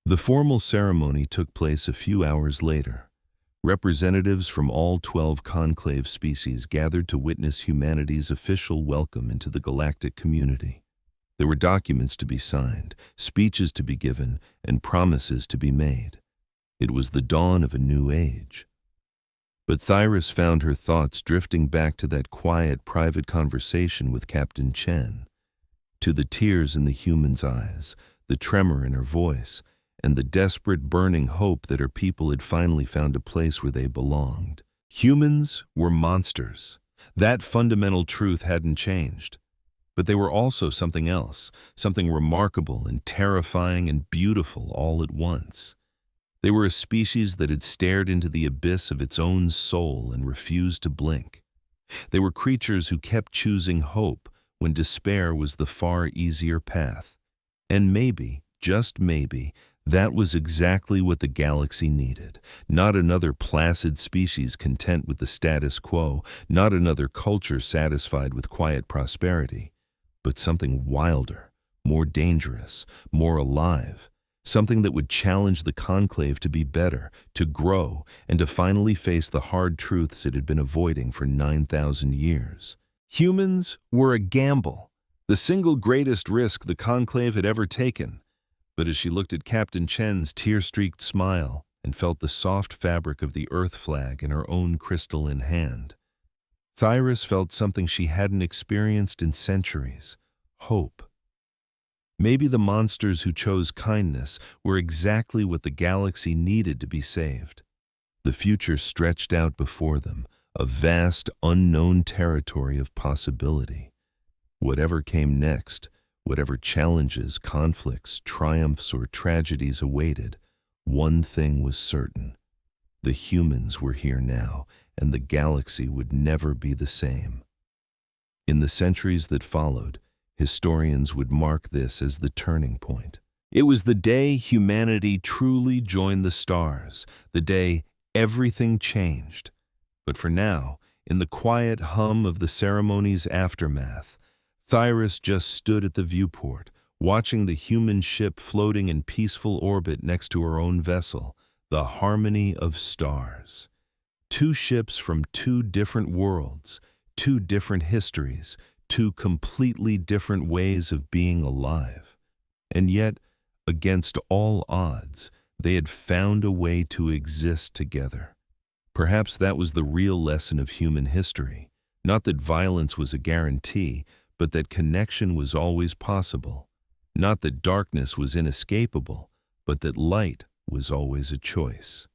The formal ceremony took place a few hours later. Representatives from all 12 conclave species gathered to witness humanity's official welcome into the galactic community. There were documents to be signed, speeches to be given, and promises to be made. It was the dawn of a new age. But Thyrus found her thoughts drifting back to that quiet, private conversation with Captain Chen, to the tears in the human's eyes, the tremor in her voice, and the desperate, burning hope that her people had finally found a place where they belonged. Humans were monsters. That fundamental truth hadn't changed. But they were also something else, something remarkable and terrifying and beautiful all at once. They were a species that had stared into the abyss of its own soul and refused to blink. They were creatures who kept choosing hope when despair was the far easier path. And maybe, just maybe, that was exactly what the galaxy needed. Not another placid species content with the status quo, not another culture satisfied with quiet prosperity, but something wilder, more dangerous, more alive. Something that would challenge the conclave to be better, to grow, and to finally face the hard truths it had been avoiding for 9,000 years. Humans were a gamble, the single greatest risk the conclave had ever taken. But as she looked at Captain Chen's tear-streaked smile and felt the soft fabric of the Earth flag in her own crystalline hand, Thyrus felt something she hadn't experienced in centuries: hope. Maybe the monsters who chose kindness were exactly what the galaxy needed to be saved. The future stretched out before them, a vast, unknown territory of possibility. Whatever came next, Whatever challenges, conflicts, triumphs, or tragedies awaited, one thing was certain. The humans were here now, and the galaxy would never be the same. In the centuries that followed, historians would mark this as the turning point. It was the day humanity truly joined the stars, the day everything changed. But for now, in the quiet hum of the ceremony's aftermath, Thyris just stood at the viewport, watching the human ship floating in peaceful orbit next to her own vessel, the Harmony of Stars. Two ships from two different worlds, two different histories, two completely different ways of being alive. And yet, against all odds, they had found a way to exist together. Perhaps that was the real lesson of human history. Not that violence was a guarantee, but that connection was always possible. Not that darkness was inescapable, but that light was always a choice.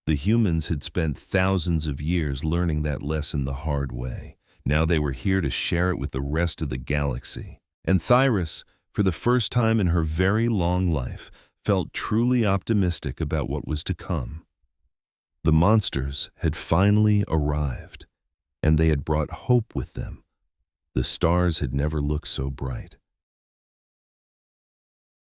The humans had spent thousands of years learning that lesson the hard way. Now they were here to share it with the rest of the galaxy. And Thyris, for the first time in her very long life, felt truly optimistic about what was to come. The monsters had finally arrived, and they had brought hope with them. The stars had never looked so bright.